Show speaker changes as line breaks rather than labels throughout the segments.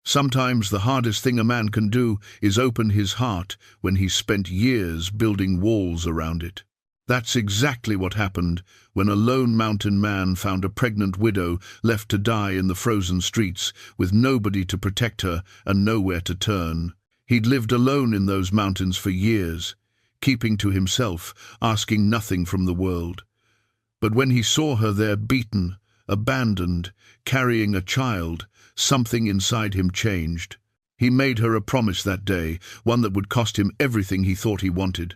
Sometimes the hardest thing a man can do is open his heart when he's spent years building walls around it. That's exactly what happened when a lone mountain man found a pregnant widow left to die in the frozen streets with nobody to protect her and nowhere to turn. He'd lived alone in those mountains for years, keeping to himself, asking nothing from the world. But when he saw her there beaten, abandoned, carrying a child, something inside him changed. He made her a promise that day, one that would cost him everything he thought he wanted.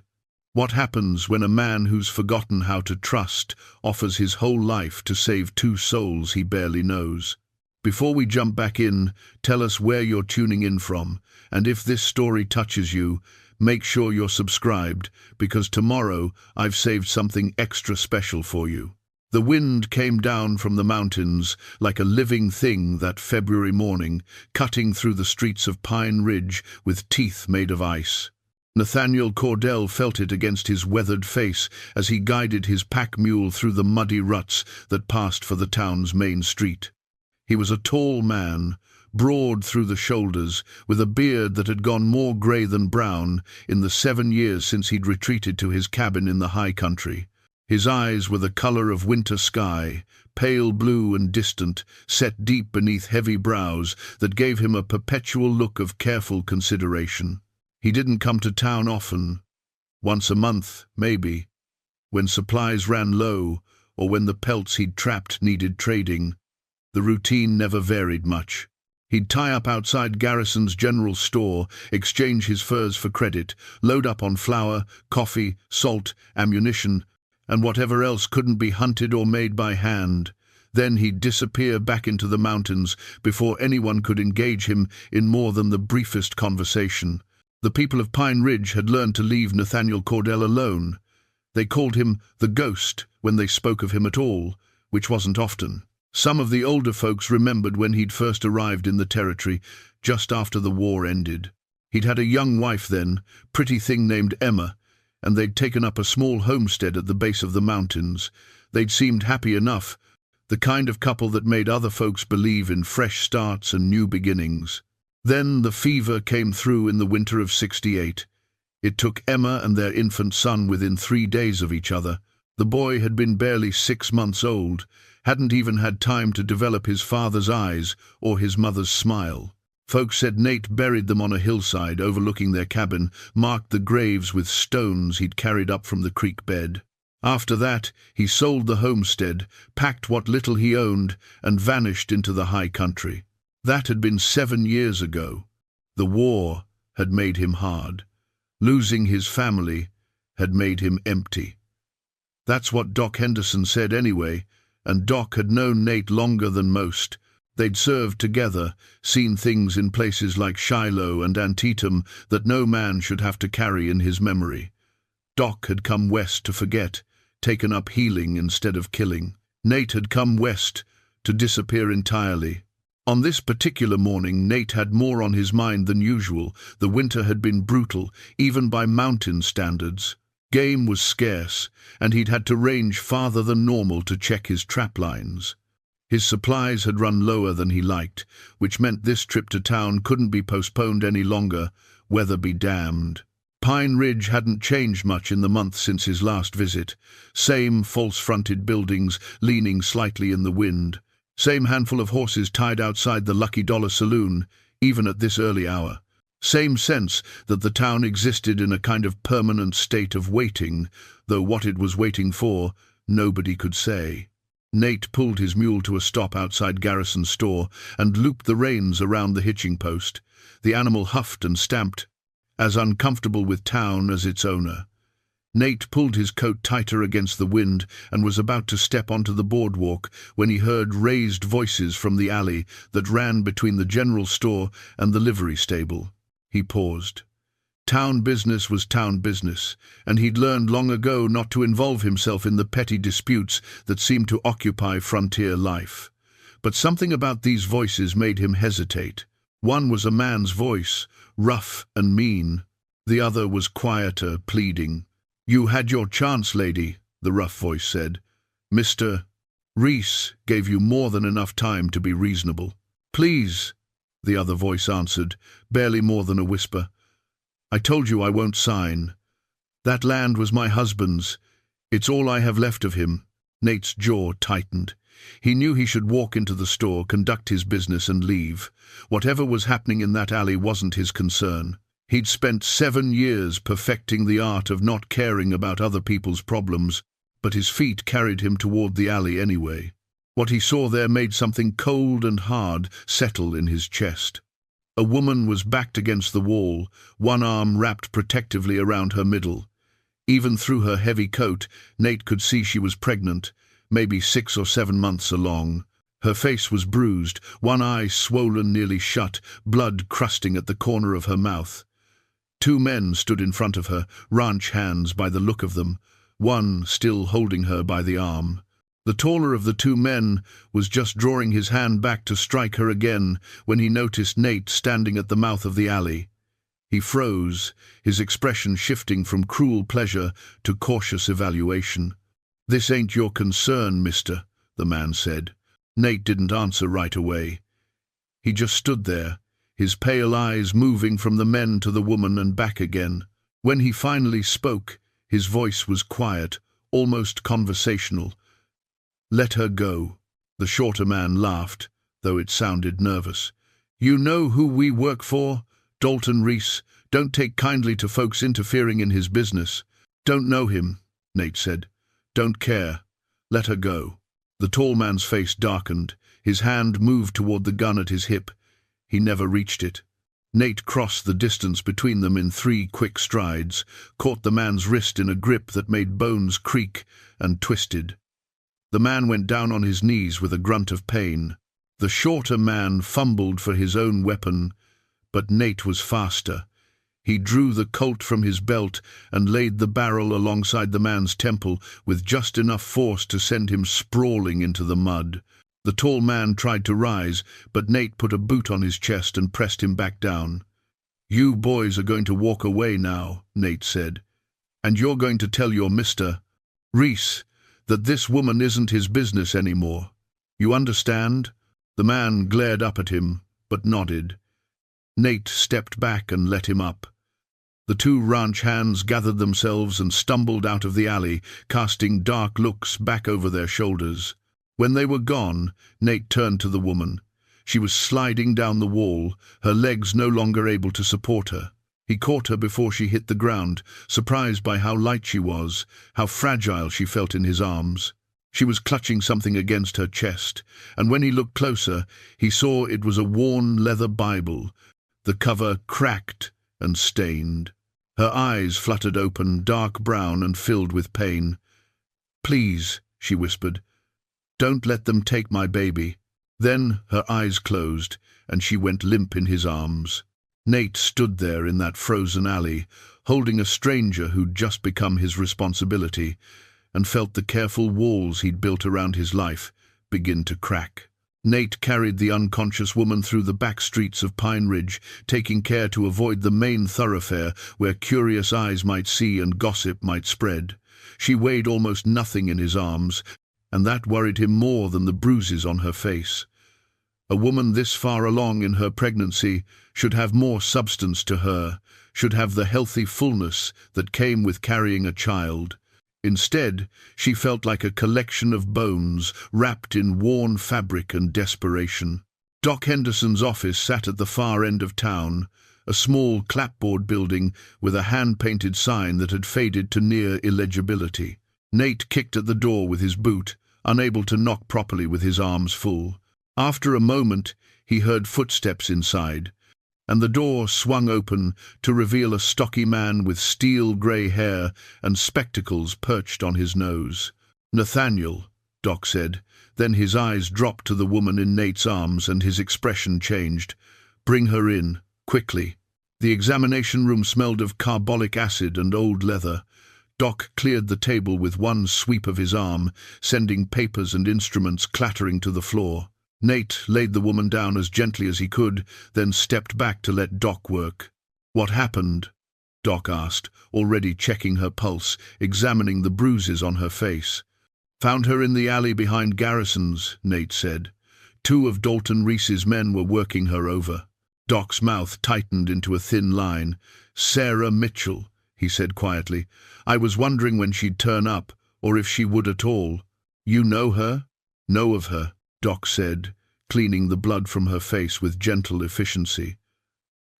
What happens when a man who's forgotten how to trust offers his whole life to save two souls he barely knows? Before we jump back in, tell us where you're tuning in from, and if this story touches you, make sure you're subscribed, because tomorrow I've saved something extra special for you. The wind came down from the mountains like a living thing that February morning, cutting through the streets of Pine Ridge with teeth made of ice. Nathaniel Cordell felt it against his weathered face as he guided his pack mule through the muddy ruts that passed for the town's main street. He was a tall man, broad through the shoulders, with a beard that had gone more grey than brown in the 7 years since he'd retreated to his cabin in the high country. His eyes were the colour of winter sky, pale blue and distant, set deep beneath heavy brows that gave him a perpetual look of careful consideration. He didn't come to town often, once a month, maybe, when supplies ran low or when the pelts he'd trapped needed trading. The routine never varied much. He'd tie up outside Garrison's general store, exchange his furs for credit, load up on flour, coffee, salt, ammunition, and whatever else couldn't be hunted or made by hand. Then he'd disappear back into the mountains before anyone could engage him in more than the briefest conversation. The people of Pine Ridge had learned to leave Nathaniel Cordell alone. They called him the Ghost when they spoke of him at all, which wasn't often. Some of the older folks remembered when he'd first arrived in the territory, just after the war ended. He'd had a young wife then, pretty thing named Emma, and they'd taken up a small homestead at the base of the mountains. They'd seemed happy enough, the kind of couple that made other folks believe in fresh starts and new beginnings. Then the fever came through in the winter of '68. It took Emma and their infant son within 3 days of each other. The boy had been barely 6 months old, hadn't even had time to develop his father's eyes or his mother's smile. Folks said Nate buried them on a hillside overlooking their cabin, marked the graves with stones he'd carried up from the creek bed. After that, he sold the homestead, packed what little he owned, and vanished into the high country. That had been 7 years ago. The war had made him hard. Losing his family had made him empty. That's what Doc Henderson said anyway, and Doc had known Nate longer than most. They'd served together, seen things in places like Shiloh and Antietam that no man should have to carry in his memory. Doc had come west to forget, taken up healing instead of killing. Nate had come west to disappear entirely. On this particular morning, Nate had more on his mind than usual. The winter had been brutal, even by mountain standards. Game was scarce, and he'd had to range farther than normal to check his trap lines. His supplies had run lower than he liked, which meant this trip to town couldn't be postponed any longer, weather be damned. Pine Ridge hadn't changed much in the month since his last visit. Same false-fronted buildings leaning slightly in the wind. Same handful of horses tied outside the Lucky Dollar Saloon, even at this early hour. Same sense that the town existed in a kind of permanent state of waiting, though what it was waiting for, nobody could say. Nate pulled his mule to a stop outside Garrison's store and looped the reins around the hitching post. The animal huffed and stamped, as uncomfortable with town as its owner. Nate pulled his coat tighter against the wind and was about to step onto the boardwalk when he heard raised voices from the alley that ran between the general store and the livery stable. He paused. Town business was town business, and he'd learned long ago not to involve himself in the petty disputes that seemed to occupy frontier life. But something about these voices made him hesitate. One was a man's voice, rough and mean. The other was quieter, pleading. "You had your chance, lady," the rough voice said. "Mr. Reese gave you more than enough time to be reasonable. Please." the other voice answered, barely more than a whisper. "I told you I won't sign. That land was my husband's. It's all I have left of him." Nate's jaw tightened. He knew he should walk into the store, conduct his business and leave. Whatever was happening in that alley wasn't his concern. He'd spent 7 years perfecting the art of not caring about other people's problems, but his feet carried him toward the alley anyway. What he saw there made something cold and hard settle in his chest. A woman was backed against the wall, one arm wrapped protectively around her middle. Even through her heavy coat, Nate could see she was pregnant, maybe 6 or 7 months along. Her face was bruised, one eye swollen nearly shut, blood crusting at the corner of her mouth. 2 men stood in front of her, ranch hands by the look of them, one still holding her by the arm. The taller of the 2 men was just drawing his hand back to strike her again when he noticed Nate standing at the mouth of the alley. He froze, his expression shifting from cruel pleasure to cautious evaluation. "This ain't your concern, mister," the man said. Nate didn't answer right away. He just stood there, his pale eyes moving from the men to the woman and back again. When he finally spoke, his voice was quiet, almost conversational. "Let her go." The shorter man laughed, though it sounded nervous. "You know who we work for? Dalton Reese. Don't take kindly to folks interfering in his business." "Don't know him," Nate said. "Don't care. Let her go." The tall man's face darkened. His hand moved toward the gun at his hip. He never reached it. Nate crossed the distance between them in 3 quick strides, caught the man's wrist in a grip that made bones creak, and twisted. The man went down on his knees with a grunt of pain. The shorter man fumbled for his own weapon, but Nate was faster. He drew the Colt from his belt and laid the barrel alongside the man's temple with just enough force to send him sprawling into the mud. The tall man tried to rise, but Nate put a boot on his chest and pressed him back down. "You boys are going to walk away now," Nate said. "And you're going to tell your Mr. Reese that this woman isn't his business anymore. You understand?" The man glared up at him, but nodded. Nate stepped back and let him up. The 2 ranch hands gathered themselves and stumbled out of the alley, casting dark looks back over their shoulders. When they were gone, Nate turned to the woman. She was sliding down the wall, her legs no longer able to support her. He caught her before she hit the ground, surprised by how light she was, how fragile she felt in his arms. She was clutching something against her chest, and when he looked closer, he saw it was a worn leather Bible, the cover cracked and stained. Her eyes fluttered open, dark brown and filled with pain. "Please," she whispered, "don't let them take my baby." Then her eyes closed, and she went limp in his arms. Nate stood there in that frozen alley, holding a stranger who'd just become his responsibility, and felt the careful walls he'd built around his life begin to crack. Nate carried the unconscious woman through the back streets of Pine Ridge, taking care to avoid the main thoroughfare where curious eyes might see and gossip might spread. She weighed almost nothing in his arms, and that worried him more than the bruises on her face. A woman this far along in her pregnancy should have more substance to her, should have the healthy fullness that came with carrying a child. Instead, she felt like a collection of bones wrapped in worn fabric and desperation. Doc Henderson's office sat at the far end of town, a small clapboard building with a hand-painted sign that had faded to near illegibility. Nate kicked at the door with his boot, unable to knock properly with his arms full. After a moment, he heard footsteps inside, and the door swung open to reveal a stocky man with steel-grey hair and spectacles perched on his nose. "Nathaniel," Doc said. Then his eyes dropped to the woman in Nate's arms and his expression changed. "Bring her in, quickly." The examination room smelled of carbolic acid and old leather. Doc cleared the table with one sweep of his arm, sending papers and instruments clattering to the floor. Nate laid the woman down as gently as he could, then stepped back to let Doc work. "What happened?" Doc asked, already checking her pulse, examining the bruises on her face. "Found her in the alley behind Garrison's," Nate said. 2 of Dalton Reese's men were working her over. Doc's mouth tightened into a thin line. "Sarah Mitchell," he said quietly. "I was wondering when she'd turn up, or if she would at all." "You know her?" "Know of her," Doc said, cleaning the blood from her face with gentle efficiency.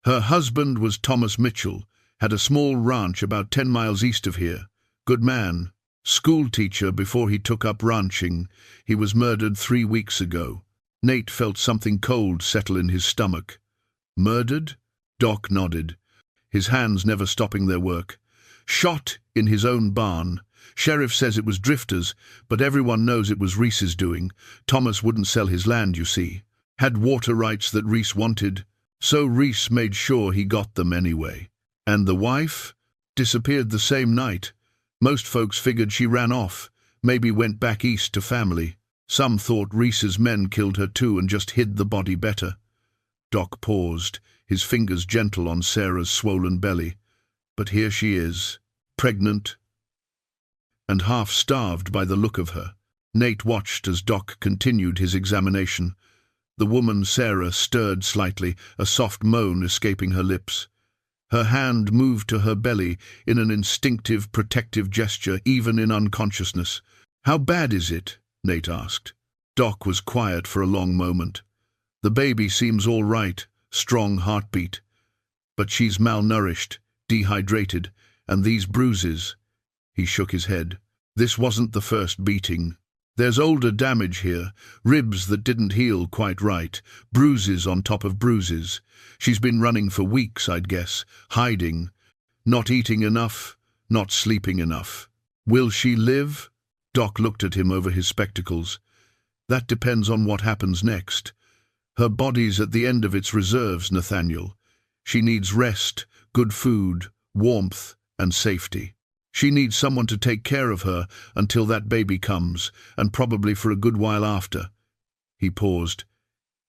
"Her husband was Thomas Mitchell, had a small ranch about 10 miles east of here. Good man. School teacher before he took up ranching. He was murdered 3 weeks ago." Nate felt something cold settle in his stomach. "Murdered?" Doc nodded, his hands never stopping their work. "Shot in his own barn. Sheriff says it was drifters, but everyone knows it was Reese's doing. Thomas wouldn't sell his land, you see. Had water rights that Reese wanted, so Reese made sure he got them anyway. And the wife? Disappeared the same night. Most folks figured she ran off, maybe went back east to family. Some thought Reese's men killed her too and just hid the body better." Doc paused, his fingers gentle on Sarah's swollen belly. "But here she is, pregnant and half-starved by the look of her." Nate watched as Doc continued his examination. The woman, Sarah, stirred slightly, a soft moan escaping her lips. Her hand moved to her belly in an instinctive, protective gesture, even in unconsciousness. "How bad is it?" Nate asked. Doc was quiet for a long moment. "The baby seems all right, strong heartbeat. But she's malnourished, dehydrated, and these bruises." He shook his head. "This wasn't the first beating. There's older damage here, ribs that didn't heal quite right, bruises on top of bruises. She's been running for weeks, I'd guess, hiding, not eating enough, not sleeping enough. Will she live?" Doc looked at him over his spectacles. "That depends on what happens next. Her body's at the end of its reserves, Nathaniel. She needs rest, good food, warmth, and safety. She needs someone to take care of her until that baby comes, and probably for a good while after." He paused.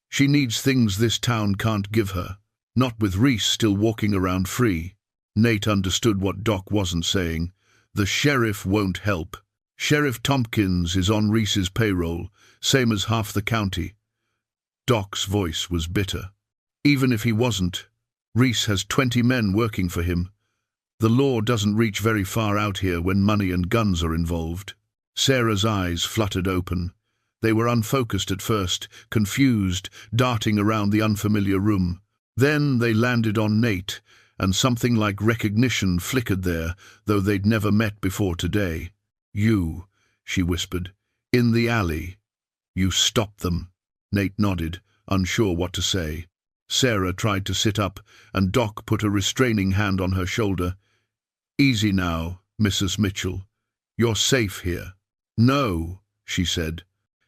"She needs things this town can't give her, not with Reese still walking around free." Nate understood what Doc wasn't saying. "The sheriff won't help. Sheriff Tompkins is on Reese's payroll, same as half the county." Doc's voice was bitter. "Even if he wasn't, Reese has 20 men working for him. The law doesn't reach very far out here when money and guns are involved." Sarah's eyes fluttered open. They were unfocused at first, confused, darting around the unfamiliar room. Then they landed on Nate, and something like recognition flickered there, though they'd never met before today. "You," she whispered, "in the alley. You stopped them." Nate nodded, unsure what to say. Sarah tried to sit up, and Doc put a restraining hand on her shoulder. "Easy now, Mrs. Mitchell. You're safe here." "No," she said,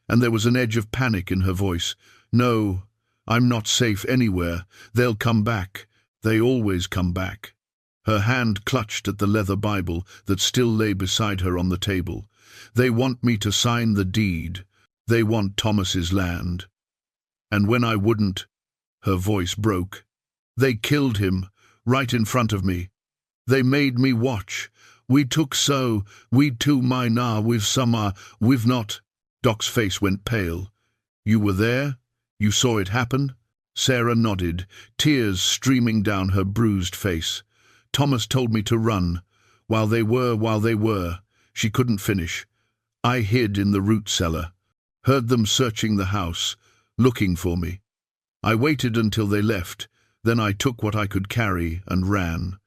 and there was an edge of panic in her voice. "No, I'm not safe anywhere. They'll come back. They always come back." Her hand clutched at the leather Bible that still lay beside her on the table. "They want me to sign the deed. They want Thomas's land. And when I wouldn't," her voice broke, "they killed him, right in front of me. They made me watch. We took so, we too we've not." Doc's face went pale. "You were there? You saw it happen?" Sarah nodded, tears streaming down her bruised face. "Thomas told me to run. While they were. She couldn't finish. I hid in the root cellar. Heard them searching the house, looking for me. I waited until they left, then I took what I could carry and ran.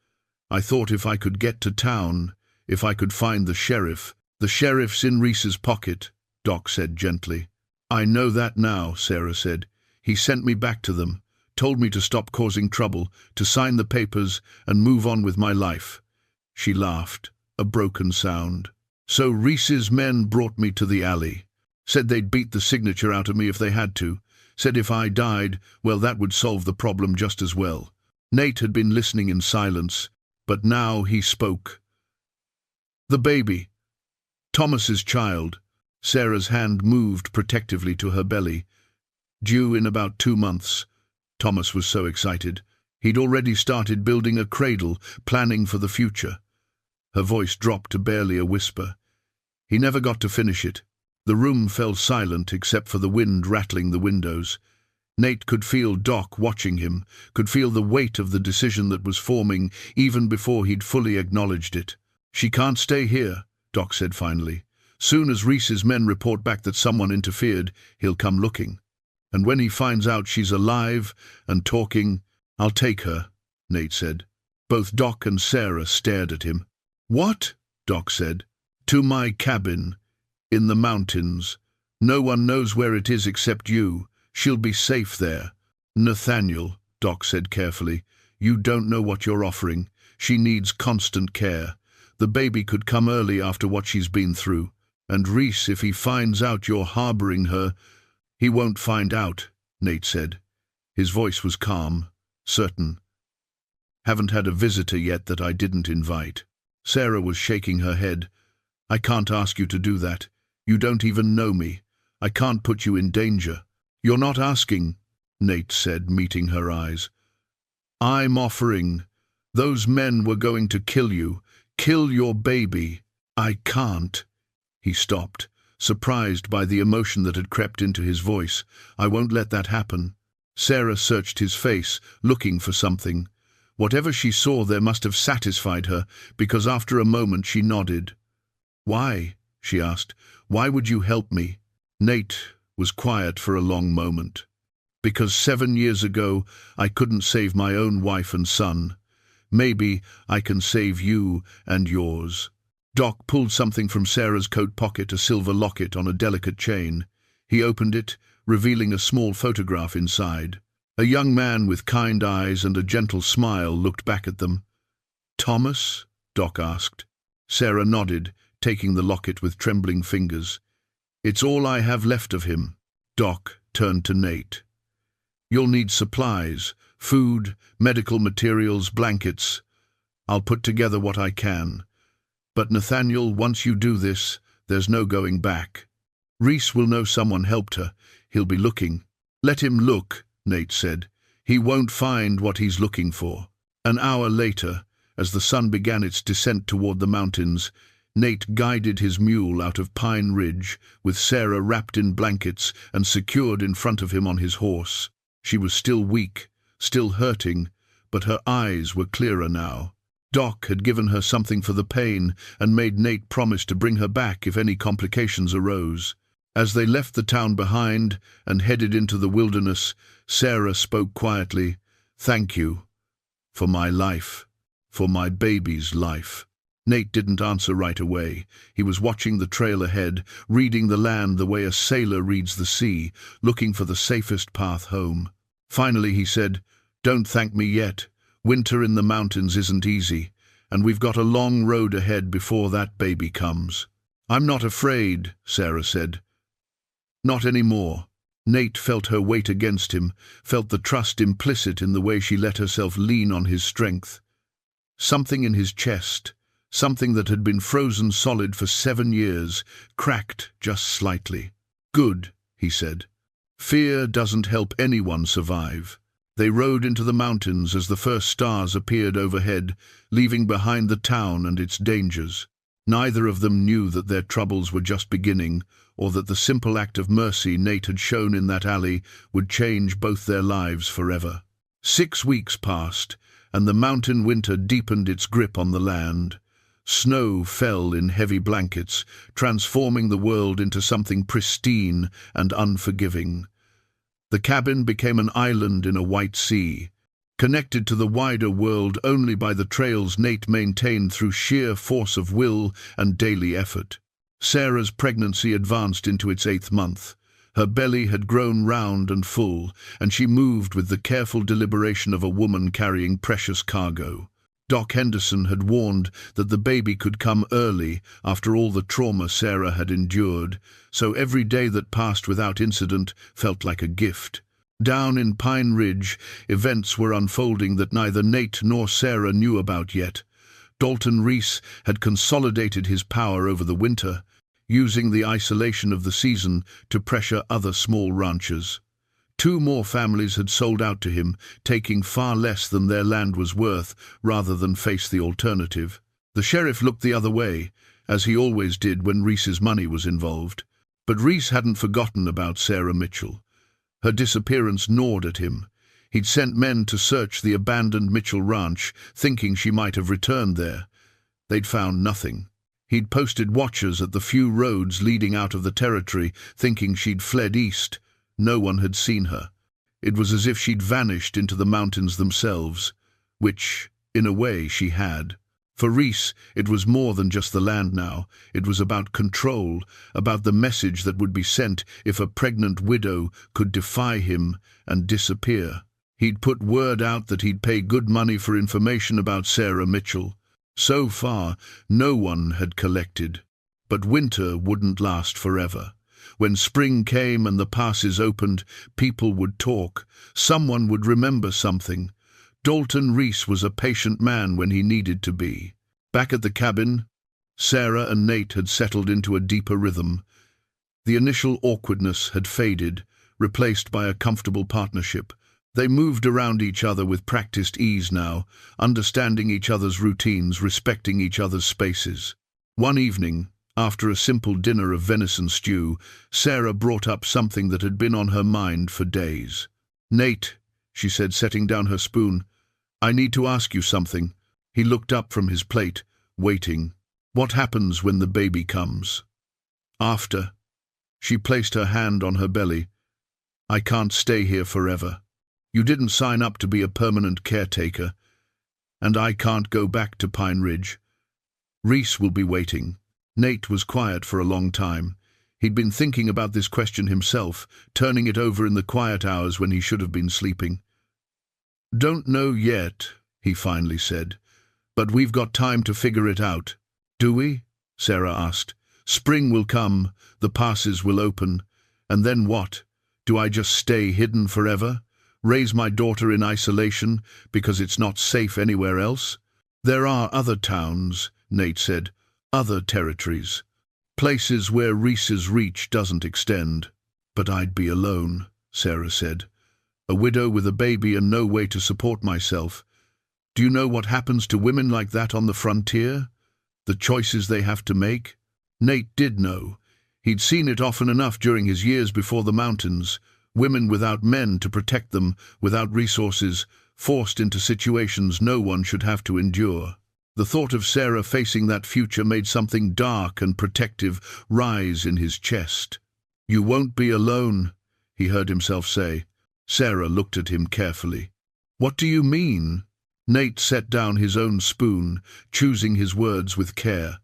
I thought if I could get to town, if I could find the sheriff." "The sheriff's in Reese's pocket," Doc said gently. "I know that now," Sarah said. "He sent me back to them, told me to stop causing trouble, to sign the papers and move on with my life." She laughed, a broken sound. "So Reese's men brought me to the alley. Said they'd beat the signature out of me if they had to. Said if I died, well, that would solve the problem just as well." Nate had been listening in silence, but now he spoke. "The baby. Thomas's child." Sarah's hand moved protectively to her belly. "Due in about 2 months. Thomas was so excited. He'd already started building a cradle, planning for the future." Her voice dropped to barely a whisper. "He never got to finish it." The room fell silent except for the wind rattling the windows. Nate could feel Doc watching him, could feel the weight of the decision that was forming even before he'd fully acknowledged it. "She can't stay here," Doc said finally. "Soon as Reese's men report back that someone interfered, he'll come looking. And when he finds out she's alive and talking, I'll take her," Nate said. Both Doc and Sarah stared at him. "What?" Doc said. "To my cabin, in the mountains. No one knows where it is except you. She'll be safe there." "Nathaniel," Doc said carefully, "you don't know what you're offering. She needs constant care. The baby could come early after what she's been through. And Reese, if he finds out you're harboring her—" "He won't find out," Nate said. His voice was calm, certain. "Haven't had a visitor yet that I didn't invite." Sarah was shaking her head. "I can't ask you to do that. You don't even know me. I can't put you in danger." "You're not asking," Nate said, meeting her eyes. "I'm offering. Those men were going to kill you, kill your baby. I can't." He stopped, surprised by the emotion that had crept into his voice. "I won't let that happen." Sarah searched his face, looking for something. Whatever she saw there must have satisfied her, because after a moment she nodded. "Why?" she asked. "Why would you help me?" Nate was quiet for a long moment. "Because 7 years ago I couldn't save my own wife and son. Maybe I can save you and yours." Doc pulled something from Sarah's coat pocket, a silver locket on a delicate chain. He opened it, revealing a small photograph inside. A young man with kind eyes and a gentle smile looked back at them. "Thomas?" Doc asked. Sarah nodded, taking the locket with trembling fingers. "It's all I have left of him." Doc turned to Nate. "You'll need supplies, food, medical materials, blankets. I'll put together what I can. But Nathaniel, once you do this, there's no going back. Reese will know someone helped her. He'll be looking." "Let him look," Nate said. "He won't find what he's looking for." An hour later, as the sun began its descent toward the mountains, Nate guided his mule out of Pine Ridge, with Sarah wrapped in blankets and secured in front of him on his horse. She was still weak, still hurting, but her eyes were clearer now. Doc had given her something for the pain and made Nate promise to bring her back if any complications arose. As they left the town behind and headed into the wilderness, Sarah spoke quietly. "Thank you. For my life. For my baby's life." Nate didn't answer right away. He was watching the trail ahead, reading the land the way a sailor reads the sea, looking for the safest path home. Finally he said, "Don't thank me yet. Winter in the mountains isn't easy, and we've got a long road ahead before that baby comes." "I'm not afraid," Sarah said. "Not anymore." Nate felt her weight against him, felt the trust implicit in the way she let herself lean on his strength. Something in his chest, something that had been frozen solid for 7 years, cracked just slightly. "Good," he said. "Fear doesn't help anyone survive." They rode into the mountains as the first stars appeared overhead, leaving behind the town and its dangers. Neither of them knew that their troubles were just beginning, or that the simple act of mercy Nate had shown in that alley would change both their lives forever. 6 weeks passed, and the mountain winter deepened its grip on the land. Snow fell in heavy blankets, transforming the world into something pristine and unforgiving. The cabin became an island in a white sea, connected to the wider world only by the trails Nate maintained through sheer force of will and daily effort. Sarah's pregnancy advanced into its 8th month. Her belly had grown round and full, and she moved with the careful deliberation of a woman carrying precious cargo. Doc Henderson had warned that the baby could come early after all the trauma Sarah had endured, so every day that passed without incident felt like a gift. Down in Pine Ridge, events were unfolding that neither Nate nor Sarah knew about yet. Dalton Reese had consolidated his power over the winter, using the isolation of the season to pressure other small ranchers. 2 more families had sold out to him, taking far less than their land was worth, rather than face the alternative. The sheriff looked the other way, as he always did when Reese's money was involved. But Reese hadn't forgotten about Sarah Mitchell. Her disappearance gnawed at him. He'd sent men to search the abandoned Mitchell ranch, thinking she might have returned there. They'd found nothing. He'd posted watchers at the few roads leading out of the territory, thinking she'd fled east. No one had seen her. It was as if she'd vanished into the mountains themselves, which, in a way, she had. For Reese, it was more than just the land now. It was about control, about the message that would be sent if a pregnant widow could defy him and disappear. He'd put word out that he'd pay good money for information about Sarah Mitchell. So far, no one had collected. But winter wouldn't last forever. When spring came and the passes opened, people would talk. Someone would remember something. Dalton Reese was a patient man when he needed to be. Back at the cabin, Sarah and Nate had settled into a deeper rhythm. The initial awkwardness had faded, replaced by a comfortable partnership. They moved around each other with practiced ease now, understanding each other's routines, respecting each other's spaces. One evening, after a simple dinner of venison stew, Sarah brought up something that had been on her mind for days. "Nate," she said, setting down her spoon, "I need to ask you something." He looked up from his plate, waiting. "What happens when the baby comes?" "After." She placed her hand on her belly. "I can't stay here forever. You didn't sign up to be a permanent caretaker, and I can't go back to Pine Ridge. Reese will be waiting." Nate was quiet for a long time. He'd been thinking about this question himself, turning it over in the quiet hours when he should have been sleeping. "Don't know yet," he finally said, "but we've got time to figure it out." "Do we?" Sarah asked. "Spring will come, the passes will open, and then what? Do I just stay hidden forever? Raise my daughter in isolation because it's not safe anywhere else?" "There are other towns," Nate said, "other territories, places where Reese's reach doesn't extend." "But I'd be alone," Sarah said. "A widow with a baby and no way to support myself. Do you know what happens to women like that on the frontier? The choices they have to make?" Nate did know. He'd seen it often enough during his years before the mountains. Women without men to protect them, without resources, forced into situations no one should have to endure. The thought of Sarah facing that future made something dark and protective rise in his chest. "You won't be alone," he heard himself say. Sarah looked at him carefully. "What do you mean?" Nate set down his own spoon, choosing his words with care.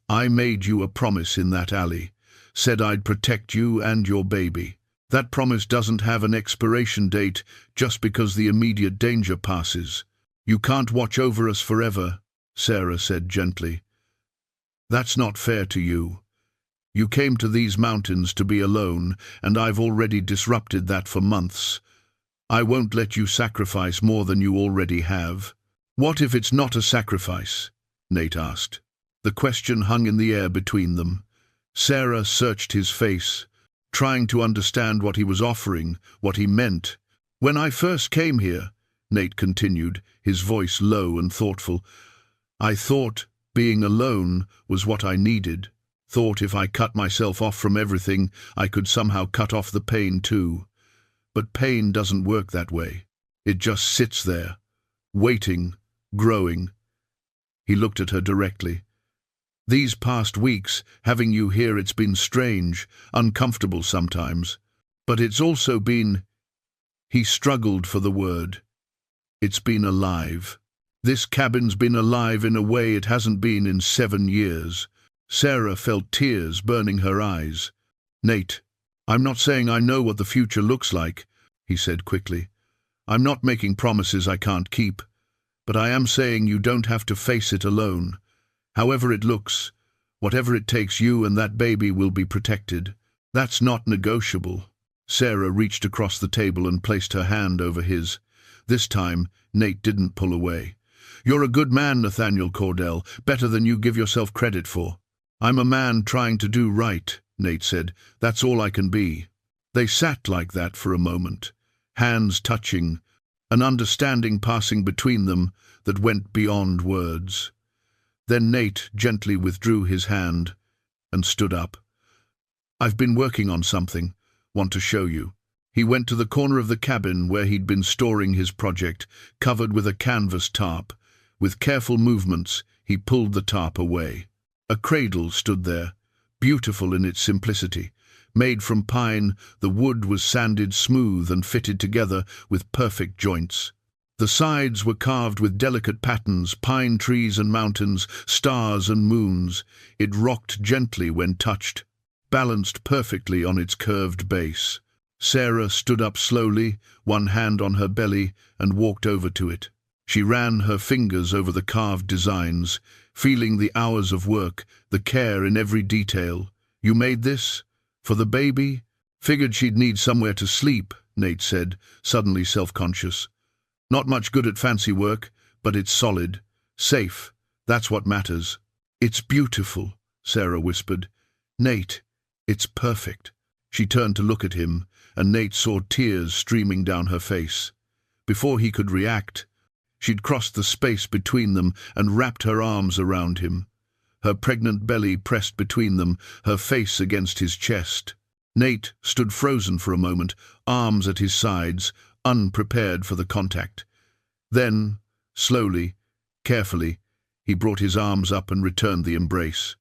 "I made you a promise in that alley. Said I'd protect you and your baby. That promise doesn't have an expiration date just because the immediate danger passes. You can't watch over us forever," Sarah said gently. "That's not fair to you. You came to these mountains to be alone, and I've already disrupted that for months. I won't let you sacrifice more than you already have." "What if it's not a sacrifice?" Nate asked. The question hung in the air between them. Sarah searched his face, trying to understand what he was offering, what he meant. "When I first came here," Nate continued, his voice low and thoughtful, "I thought being alone was what I needed. Thought if I cut myself off from everything, I could somehow cut off the pain too. But pain doesn't work that way. It just sits there, waiting, growing." He looked at her directly. "These past weeks, having you here, it's been strange, uncomfortable sometimes. But it's also been—" He struggled for the word. "It's been alive. This cabin's been alive in a way it hasn't been in 7 years." Sarah felt tears burning her eyes. "Nate, I'm not saying I know what the future looks like," he said quickly. "I'm not making promises I can't keep. But I am saying you don't have to face it alone. However it looks, whatever it takes, you and that baby will be protected. That's not negotiable." Sarah reached across the table and placed her hand over his. This time, Nate didn't pull away. "You're a good man, Nathaniel Cordell, better than you give yourself credit for." "I'm a man trying to do right," Nate said. "That's all I can be." They sat like that for a moment, hands touching, an understanding passing between them that went beyond words. Then Nate gently withdrew his hand and stood up. "I've been working on something. Want to show you." He went to the corner of the cabin where he'd been storing his project, covered with a canvas tarp. With careful movements, he pulled the tarp away. A cradle stood there, beautiful in its simplicity. Made from pine, the wood was sanded smooth and fitted together with perfect joints. The sides were carved with delicate patterns, pine trees and mountains, stars and moons. It rocked gently when touched, balanced perfectly on its curved base. Sarah stood up slowly, one hand on her belly, and walked over to it. She ran her fingers over the carved designs, feeling the hours of work, the care in every detail. "You made this? For the baby?" "Figured she'd need somewhere to sleep," Nate said, suddenly self-conscious. "Not much good at fancy work, but it's solid. Safe. That's what matters." "It's beautiful," Sarah whispered. "Nate, it's perfect." She turned to look at him, and Nate saw tears streaming down her face. Before he could react, she'd crossed the space between them and wrapped her arms around him. Her pregnant belly pressed between them, her face against his chest. Nate stood frozen for a moment, arms at his sides, unprepared for the contact. Then, slowly, carefully, he brought his arms up and returned the embrace.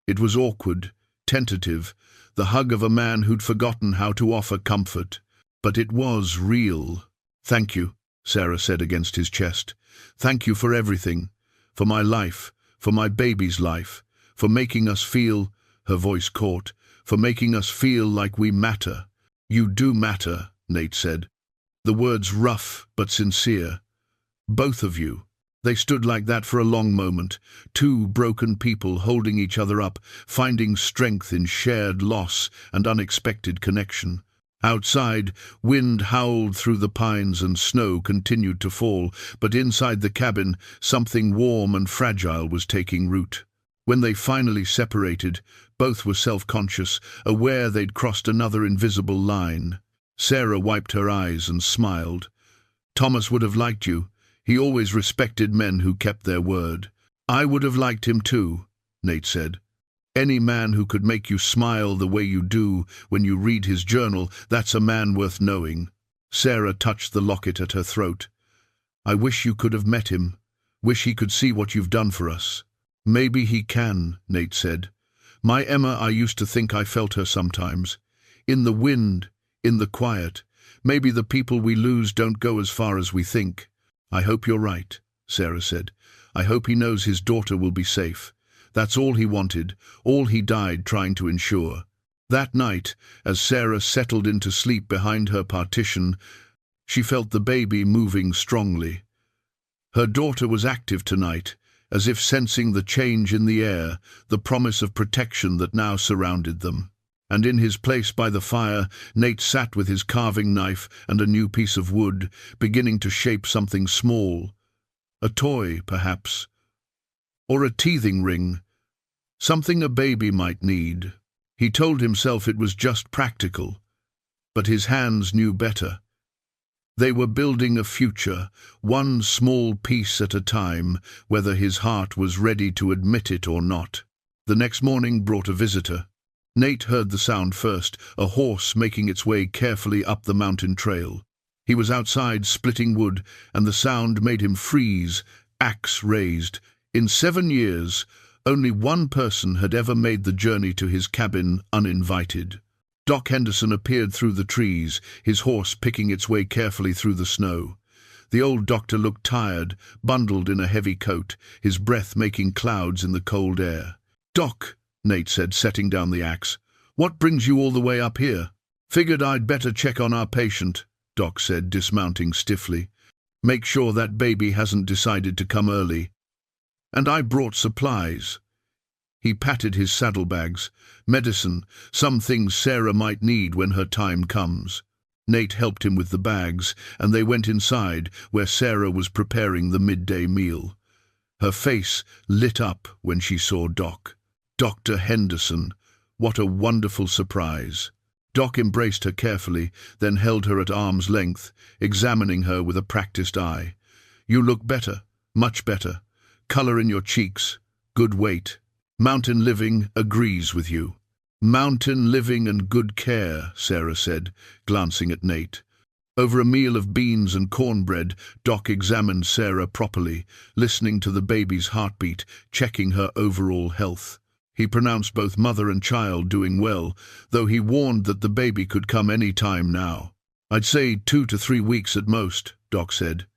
It was awkward, tentative, the hug of a man who'd forgotten how to offer comfort. But it was real. "Thank you," Sarah said against his chest. "Thank you for everything. For my life, for my baby's life, for making us feel," her voice caught, "for making us feel like we matter." "You do matter," Nate said. The words rough but sincere. "Both of you." They stood like that for a long moment, two broken people holding each other up, finding strength in shared loss and unexpected connection. Outside, wind howled through the pines and snow continued to fall, but inside the cabin, something warm and fragile was taking root. When they finally separated, both were self-conscious, aware they'd crossed another invisible line. Sarah wiped her eyes and smiled. "Thomas would have liked you. He always respected men who kept their word." "I would have liked him too," Nate said. "Any man who could make you smile the way you do when you read his journal, that's a man worth knowing." Sarah touched the locket at her throat. "I wish you could have met him. Wish he could see what you've done for us." "Maybe he can," Nate said. "My Emma, I used to think I felt her sometimes. In the wind, in the quiet. Maybe the people we lose don't go as far as we think." "I hope you're right," Sarah said. "I hope he knows his daughter will be safe. That's all he wanted, all he died trying to ensure." That night, as Sarah settled into sleep behind her partition, she felt the baby moving strongly. Her daughter was active tonight, as if sensing the change in the air, the promise of protection that now surrounded them. And in his place by the fire, Nate sat with his carving knife and a new piece of wood, beginning to shape something small. A toy, perhaps. Or a teething ring. Something a baby might need. He told himself it was just practical. But his hands knew better. They were building a future, one small piece at a time, whether his heart was ready to admit it or not. The next morning brought a visitor. Nate heard the sound first, a horse making its way carefully up the mountain trail. He was outside splitting wood, and the sound made him freeze, axe raised. In 7 years, only one person had ever made the journey to his cabin uninvited. Doc Henderson appeared through the trees, his horse picking its way carefully through the snow. The old doctor looked tired, bundled in a heavy coat, his breath making clouds in the cold air. "Doc," Nate said, setting down the axe, "what brings you all the way up here?" "Figured I'd better check on our patient," Doc said, dismounting stiffly. "Make sure that baby hasn't decided to come early. And I brought supplies." He patted his saddlebags. "Medicine, some things Sarah might need when her time comes." Nate helped him with the bags, and they went inside, where Sarah was preparing the midday meal. Her face lit up when she saw Doc. Dr. Henderson, what a wonderful surprise. Doc embraced her carefully, then held her at arm's length, examining her with a practiced eye. "You look better, much better. Color in your cheeks, good weight. Mountain living agrees with you." Mountain living and good care, Sarah said, glancing at Nate. Over a meal of beans and cornbread, Doc examined Sarah properly, listening to the baby's heartbeat, checking her overall health. He pronounced both mother and child doing well, though he warned that the baby could come any time now. "I'd say 2 to 3 weeks at most," Doc said.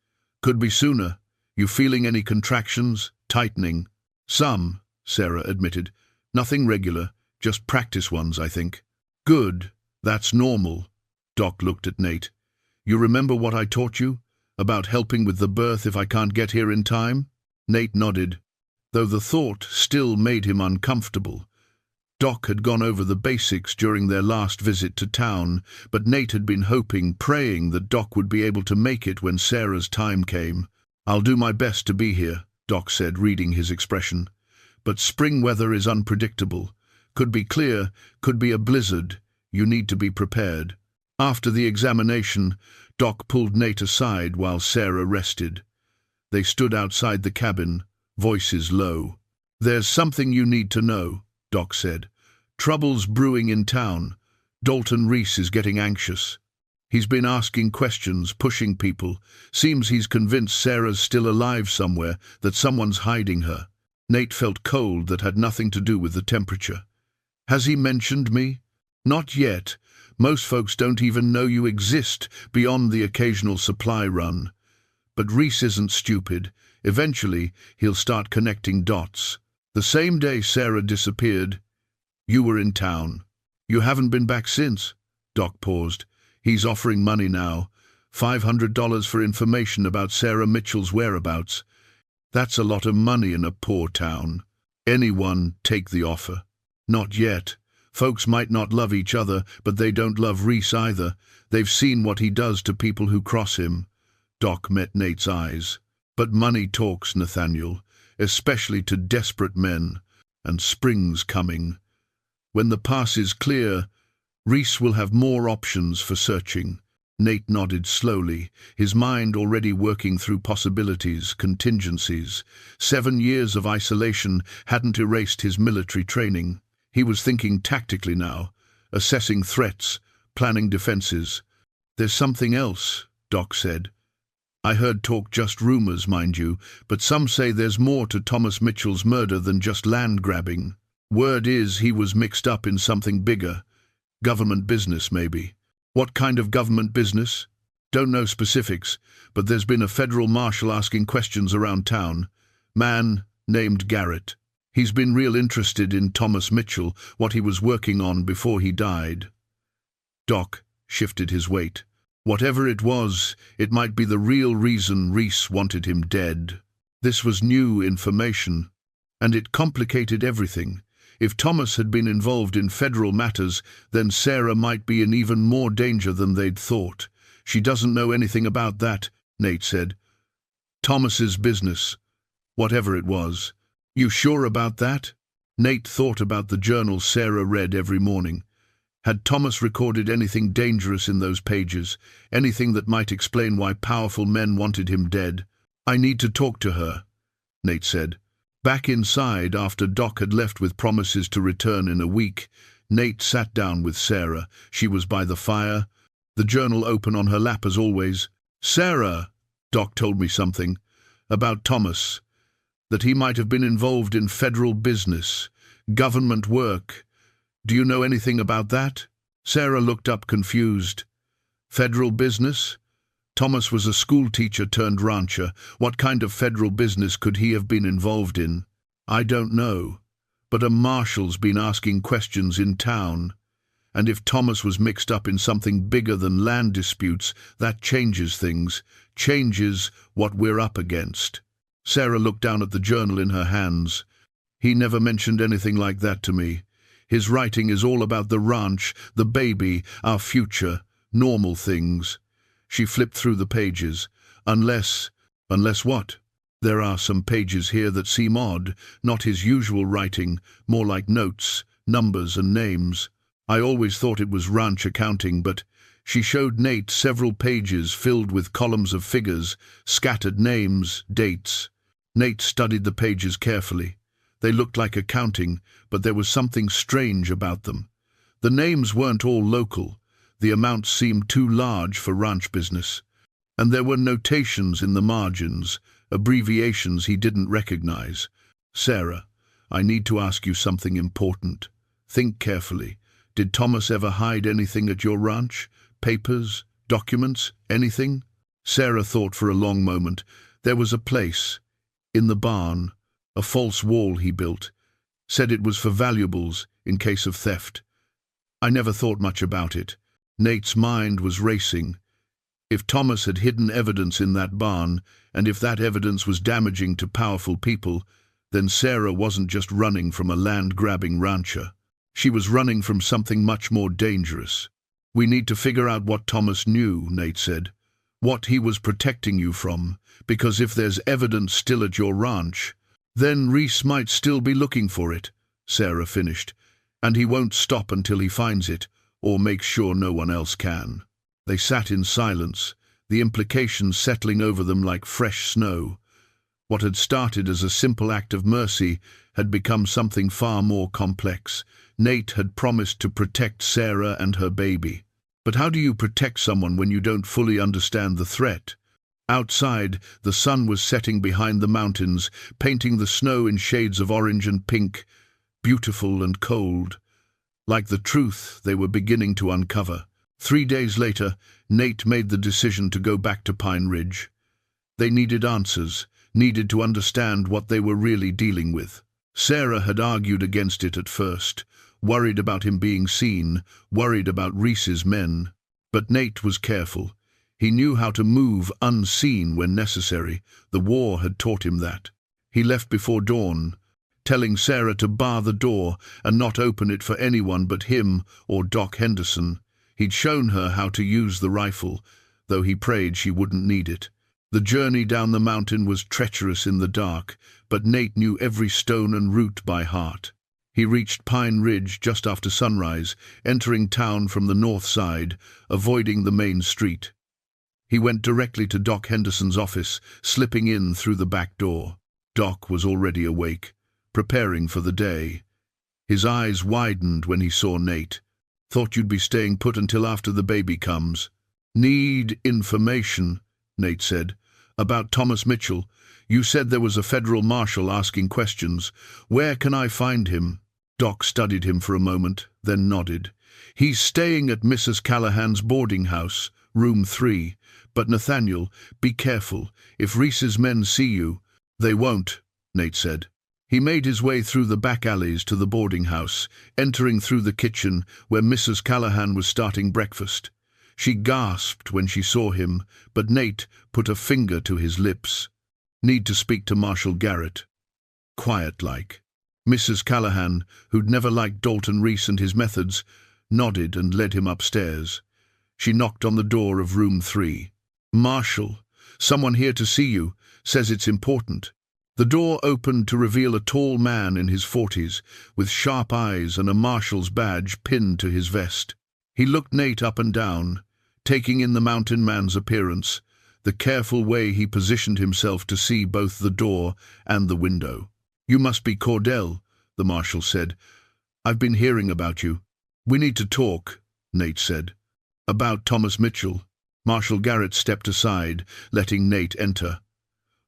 "Could be sooner. You feeling any contractions? Tightening?" "Some," Sarah admitted. "Nothing regular, just practice ones, I think." "Good. That's normal." Doc looked at Nate. "You remember what I taught you? About helping with the birth if I can't get here in time?" Nate nodded, though the thought still made him uncomfortable. Doc had gone over the basics during their last visit to town, but Nate had been hoping, praying that Doc would be able to make it when Sarah's time came. "I'll do my best to be here," Doc said, reading his expression. "But spring weather is unpredictable. Could be clear, could be a blizzard. You need to be prepared." After the examination, Doc pulled Nate aside while Sarah rested. They stood outside the cabin, voices low. "There's something you need to know," Doc said. "Trouble's brewing in town. Dalton Reese is getting anxious. He's been asking questions, pushing people. Seems he's convinced Sarah's still alive somewhere, that someone's hiding her." Nate felt cold that had nothing to do with the temperature. "Has he mentioned me?" "Not yet. Most folks don't even know you exist beyond the occasional supply run. But Reese isn't stupid. Eventually, he'll start connecting dots. The same day Sarah disappeared, you were in town. You haven't been back since." Doc paused. "He's offering money now. $500 for information about Sarah Mitchell's whereabouts. That's a lot of money in a poor town. Anyone take the offer?" "Not yet. Folks might not love each other, but they don't love Reese either. They've seen what he does to people who cross him." Doc met Nate's eyes. "But money talks, Nathaniel, especially to desperate men. And spring's coming. When the pass is clear, Reese will have more options for searching." Nate nodded slowly, his mind already working through possibilities, contingencies. 7 years of isolation hadn't erased his military training. He was thinking tactically now, assessing threats, planning defenses. "There's something else," Doc said. "I heard talk, just rumors, mind you, but some say there's more to Thomas Mitchell's murder than just land grabbing. Word is he was mixed up in something bigger. Government business, maybe." "What kind of government business?" "Don't know specifics, but there's been a federal marshal asking questions around town. Man named Garrett. He's been real interested in Thomas Mitchell, what he was working on before he died." Doc shifted his weight. Whatever it was, it might be the real reason Reese wanted him dead. This was new information, and it complicated everything. If Thomas had been involved in federal matters, then Sarah might be in even more danger than they'd thought. "She doesn't know anything about that," Nate said. "Thomas's business, whatever it was." "You sure about that?" Nate thought about the journal Sarah read every morning. Had Thomas recorded anything dangerous in those pages, anything that might explain why powerful men wanted him dead? "I need to talk to her," Nate said. Back inside, after Doc had left with promises to return in a week, Nate sat down with Sarah. She was by the fire, the journal open on her lap as always. "Sarah," Doc told me something about Thomas, that he might have been involved in federal business, government work. Do you know anything about that?" Sarah looked up confused. "Federal business?" Thomas was a school teacher turned rancher. What kind of federal business could he have been involved in? "I don't know, but a marshal's been asking questions in town. And if Thomas was mixed up in something bigger than land disputes, that changes things, changes what we're up against." Sarah looked down at the journal in her hands. "He never mentioned anything like that to me. His writing is all about the ranch, the baby, our future, normal things." She flipped through the pages. Unless what? "There are some pages here that seem odd, not his usual writing, more like notes, numbers and names. I always thought it was ranch accounting, but..." She showed Nate several pages filled with columns of figures, scattered names, dates. Nate studied the pages carefully. They looked like accounting, but there was something strange about them. The names weren't all local. The amounts seemed too large for ranch business. And there were notations in the margins, abbreviations he didn't recognize. Sarah, I need to ask you something important. Think carefully. Did Thomas ever hide anything at your ranch? Papers? Documents? Anything? Sarah thought for a long moment. There was a place. In the barn. A false wall he built. Said it was for valuables, in case of theft. I never thought much about it. Nate's mind was racing. If Thomas had hidden evidence in that barn, and if that evidence was damaging to powerful people, then Sarah wasn't just running from a land-grabbing rancher. She was running from something much more dangerous. We need to figure out what Thomas knew, Nate said. What he was protecting you from, because if there's evidence still at your ranch, then Reese might still be looking for it, Sarah finished, and he won't stop until he finds it, or makes sure no one else can. They sat in silence, the implications settling over them like fresh snow. What had started as a simple act of mercy had become something far more complex. Nate had promised to protect Sarah and her baby. But how do you protect someone when you don't fully understand the threat? Outside, the sun was setting behind the mountains, painting the snow in shades of orange and pink, beautiful and cold, like the truth they were beginning to uncover. 3 days later, Nate made the decision to go back to Pine Ridge. They needed answers, needed to understand what they were really dealing with. Sarah had argued against it at first, worried about him being seen, worried about Reese's men. But Nate was careful. He knew how to move unseen when necessary. The war had taught him that. He left before dawn, telling Sarah to bar the door and not open it for anyone but him or Doc Henderson. He'd shown her how to use the rifle, though he prayed she wouldn't need it. The journey down the mountain was treacherous in the dark, but Nate knew every stone and route by heart. He reached Pine Ridge just after sunrise, entering town from the north side, avoiding the main street. He went directly to Doc Henderson's office, slipping in through the back door. Doc was already awake, preparing for the day. His eyes widened when he saw Nate. Thought you'd be staying put until after the baby comes. Need information, Nate said. About Thomas Mitchell. You said there was a federal marshal asking questions. Where can I find him? Doc studied him for a moment, then nodded. He's staying at Mrs. Callahan's boarding house, room 3. But Nathaniel, be careful. If Reese's men see you, they won't, Nate said. He made his way through the back alleys to the boarding house, entering through the kitchen where Mrs. Callahan was starting breakfast. She gasped when she saw him, but Nate put a finger to his lips. Need to speak to Marshal Garrett. Quiet-like. Mrs. Callahan, who'd never liked Dalton Reese and his methods, nodded and led him upstairs. She knocked on the door of room 3. Marshal, someone here to see you, says it's important. The door opened to reveal a tall man in his 40s, with sharp eyes and a marshal's badge pinned to his vest. He looked Nate up and down, taking in the mountain man's appearance, the careful way he positioned himself to see both the door and the window. You must be Cordell, the marshal said. I've been hearing about you. We need to talk, Nate said. About Thomas Mitchell. Marshal Garrett stepped aside, letting Nate enter.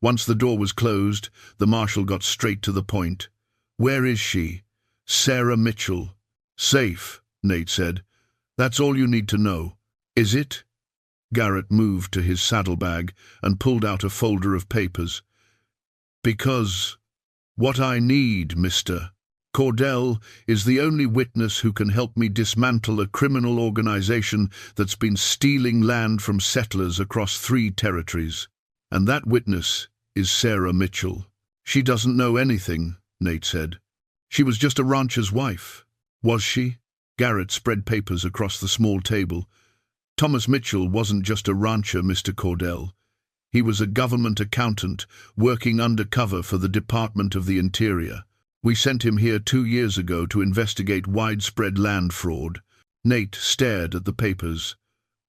Once the door was closed, the marshal got straight to the point. Where is she? Sarah Mitchell. Safe, Nate said. That's all you need to know. Is it? Garrett moved to his saddlebag and pulled out a folder of papers. Because what I need, Mr. Cordell, is the only witness who can help me dismantle a criminal organization that's been stealing land from settlers across 3 territories. And that witness is Sarah Mitchell. She doesn't know anything, Nate said. She was just a rancher's wife. Was she? Garrett spread papers across the small table. Thomas Mitchell wasn't just a rancher, Mr. Cordell. He was a government accountant working undercover for the Department of the Interior. We sent him here 2 years ago to investigate widespread land fraud. Nate stared at the papers.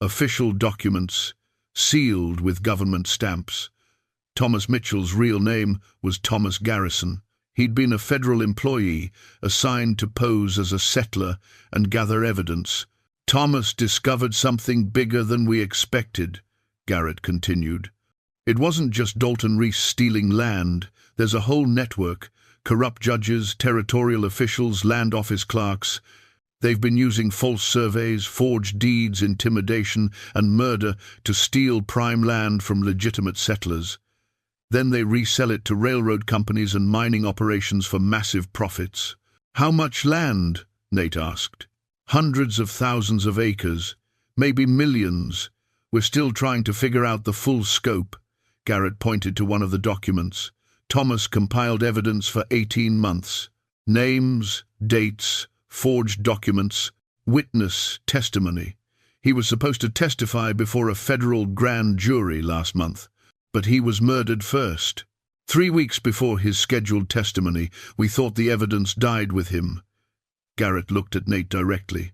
Official documents, sealed with government stamps. Thomas Mitchell's real name was Thomas Garrison. He'd been a federal employee assigned to pose as a settler and gather evidence. Thomas discovered something bigger than we expected, Garrett continued. It wasn't just Dalton Reese stealing land. There's a whole network. Corrupt judges, territorial officials, land office clerks. They've been using false surveys, forged deeds, intimidation, and murder to steal prime land from legitimate settlers. Then they resell it to railroad companies and mining operations for massive profits. How much land? Nate asked. Hundreds of thousands of acres, maybe millions. We're still trying to figure out the full scope. Garrett pointed to one of the documents. Thomas compiled evidence for 18 months. Names, dates, forged documents, witness testimony. He was supposed to testify before a federal grand jury last month, but he was murdered first. 3 weeks before his scheduled testimony, we thought the evidence died with him. Garrett looked at Nate directly.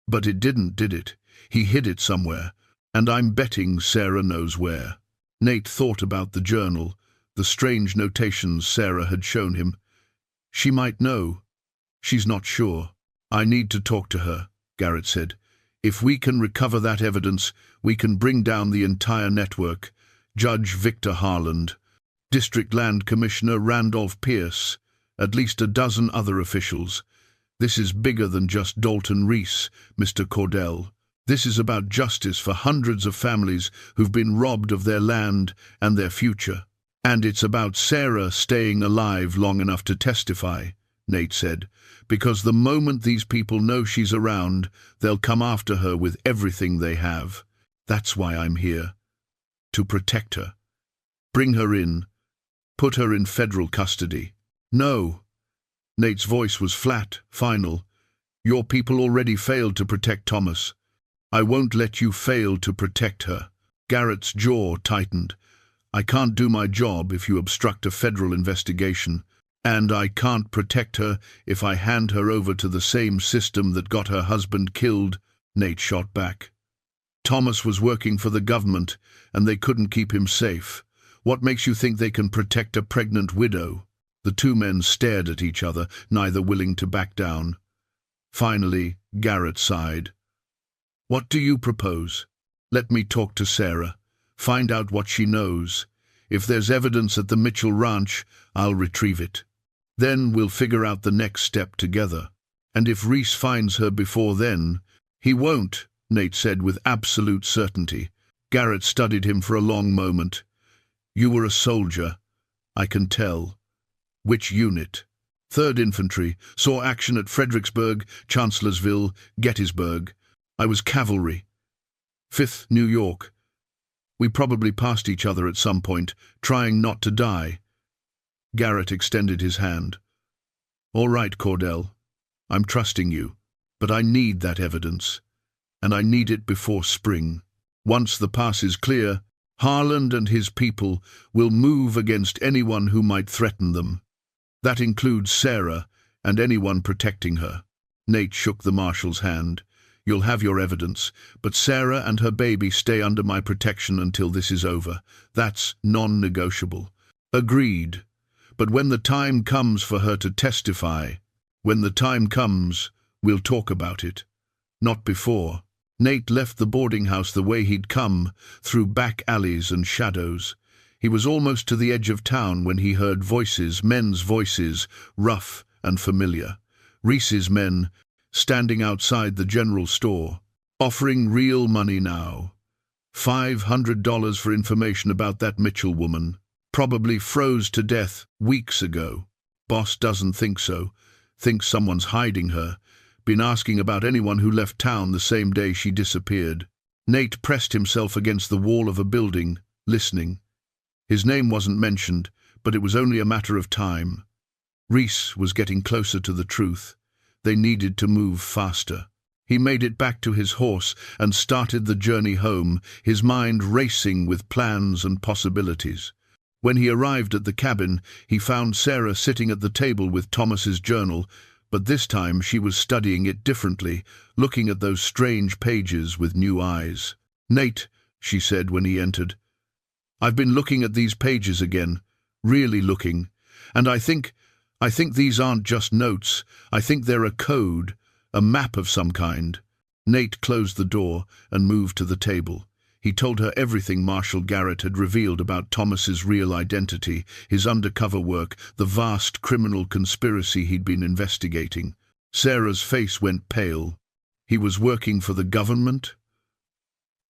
But it didn't, did it? He hid it somewhere, and I'm betting Sarah knows where. Nate thought about the journal, the strange notations Sarah had shown him. She might know. She's not sure. I need to talk to her, Garrett said. If we can recover that evidence, we can bring down the entire network. Judge Victor Harland, District Land Commissioner Randolph Pierce, at least a dozen other officials. This is bigger than just Dalton Reese, Mr. Cordell. This is about justice for hundreds of families who've been robbed of their land and their future. And it's about Sarah staying alive long enough to testify, Nate said, because the moment these people know she's around, they'll come after her with everything they have. That's why I'm here. To protect her. Bring her in. Put her in federal custody. No. Nate's voice was flat, final. Your people already failed to protect Thomas. I won't let you fail to protect her. Garrett's jaw tightened. I can't do my job if you obstruct a federal investigation, and I can't protect her if I hand her over to the same system that got her husband killed, Nate shot back. Thomas was working for the government, and they couldn't keep him safe. What makes you think they can protect a pregnant widow? The two men stared at each other, neither willing to back down. Finally, Garrett sighed. What do you propose? Let me talk to Sarah. Find out what she knows. If there's evidence at the Mitchell Ranch, I'll retrieve it. Then we'll figure out the next step together. And if Reese finds her before then, he won't, Nate said with absolute certainty. Garrett studied him for a long moment. You were a soldier, I can tell. Which unit? 3rd Infantry, saw action at Fredericksburg, Chancellorsville, Gettysburg. I was cavalry. 5th New York. We probably passed each other at some point, trying not to die. Garrett extended his hand. All right, Cordell. I'm trusting you, but I need that evidence, and I need it before spring. Once the pass is clear, Harland and his people will move against anyone who might threaten them. That includes Sarah and anyone protecting her. Nate shook the marshal's hand. You'll have your evidence, but Sarah and her baby stay under my protection until this is over. That's non-negotiable. Agreed. But when the time comes for her to testify, when the time comes, we'll talk about it. Not before. Nate left the boarding house the way he'd come, through back alleys and shadows. He was almost to the edge of town when he heard voices, men's voices, rough and familiar. Reese's men, standing outside the general store, offering real money now. $500 for information about that Mitchell woman. Probably froze to death weeks ago. Boss doesn't think so. Thinks someone's hiding her. Been asking about anyone who left town the same day she disappeared. Nate pressed himself against the wall of a building, listening. His name wasn't mentioned, but it was only a matter of time. Reese was getting closer to the truth. They needed to move faster. He made it back to his horse and started the journey home, his mind racing with plans and possibilities. When he arrived at the cabin, he found Sarah sitting at the table with Thomas's journal, but this time she was studying it differently, looking at those strange pages with new eyes. Nate, she said when he entered, I've been looking at these pages again, really looking, And I think these aren't just notes. I think they're a code, a map of some kind. Nate closed the door and moved to the table. He told her everything Marshall Garrett had revealed about Thomas's real identity, his undercover work, the vast criminal conspiracy he'd been investigating. Sarah's face went pale. He was working for the government?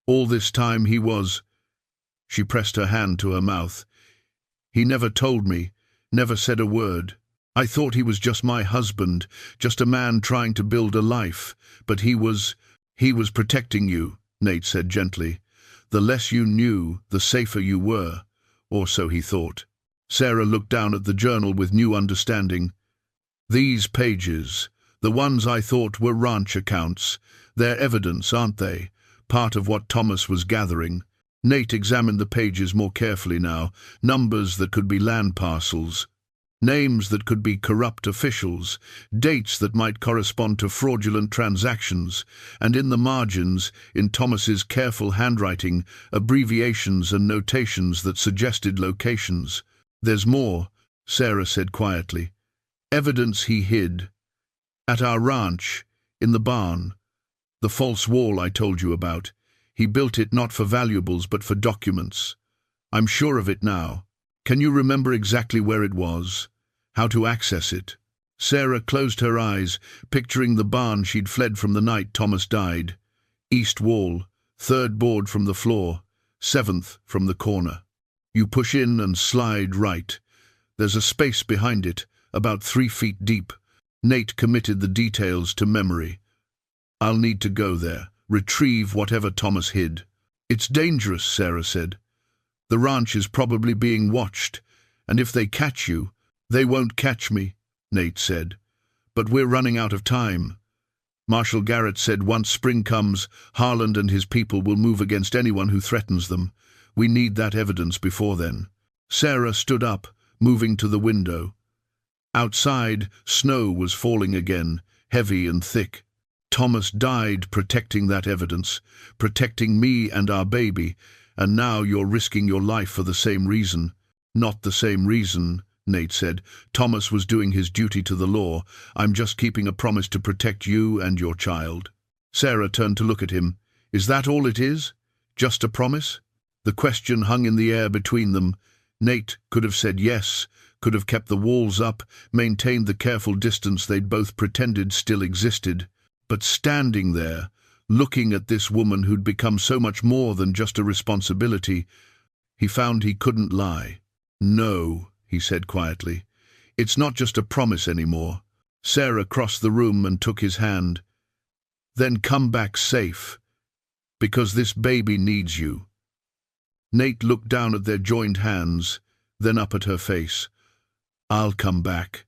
All this time he was... She pressed her hand to her mouth. He never told me, never said a word. I thought he was just my husband, just a man trying to build a life. But he was protecting you, Nate said gently. The less you knew, the safer you were, or so he thought. Sarah looked down at the journal with new understanding. These pages, the ones I thought were ranch accounts, they're evidence, aren't they? Part of what Thomas was gathering. Nate examined the pages more carefully now. Numbers that could be land parcels, names that could be corrupt officials, dates that might correspond to fraudulent transactions, and in the margins, in Thomas's careful handwriting, abbreviations and notations that suggested locations. There's more, Sarah said quietly. Evidence he hid. At our ranch, in the barn. The false wall I told you about. He built it not for valuables but for documents. I'm sure of it now. Can you remember exactly where it was? How to access it? Sarah closed her eyes, picturing the barn she'd fled from the night Thomas died. East wall, 3rd board from the floor, 7th from the corner. You push in and slide right. There's a space behind it, about 3 feet deep. Nate committed the details to memory. I'll need to go there, retrieve whatever Thomas hid. It's dangerous, Sarah said. The ranch is probably being watched, and if they catch you... They won't catch me, Nate said. But we're running out of time. Marshall Garrett said once spring comes, Harland and his people will move against anyone who threatens them. We need that evidence before then. Sarah stood up, moving to the window. Outside, snow was falling again, heavy and thick. Thomas died protecting that evidence, protecting me and our baby, and now you're risking your life for the same reason. Not the same reason, Nate said. Thomas was doing his duty to the law. I'm just keeping a promise to protect you and your child. Sarah turned to look at him. Is that all it is? Just a promise? The question hung in the air between them. Nate could have said yes, could have kept the walls up, maintained the careful distance they'd both pretended still existed. But standing there, looking at this woman who'd become so much more than just a responsibility, he found he couldn't lie. No, he said quietly. It's not just a promise anymore. Sarah crossed the room and took his hand. Then come back safe, because this baby needs you. Nate looked down at their joined hands, then up at her face. I'll come back.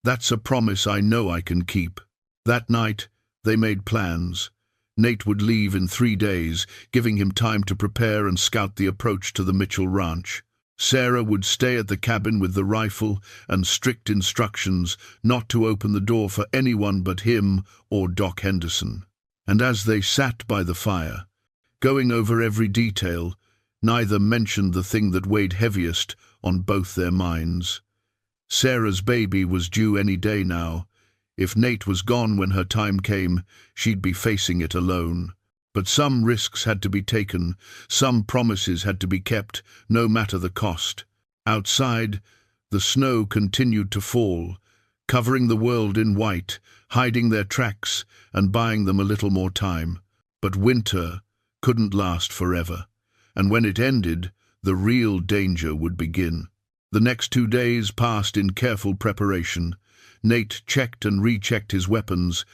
That's a promise I know I can keep. That night, they made plans. Nate would leave in 3 days, giving him time to prepare and scout the approach to the Mitchell ranch. Sarah would stay at the cabin with the rifle and strict instructions not to open the door for anyone but him or Doc Henderson. And as they sat by the fire, going over every detail, neither mentioned the thing that weighed heaviest on both their minds. Sarah's baby was due any day now. If Nate was gone when her time came, she'd be facing it alone. But some risks had to be taken, some promises had to be kept, no matter the cost. Outside, the snow continued to fall, covering the world in white, hiding their tracks and buying them a little more time. But winter couldn't last forever, and when it ended, the real danger would begin. The next 2 days passed in careful preparation. Nate checked and rechecked his weapons,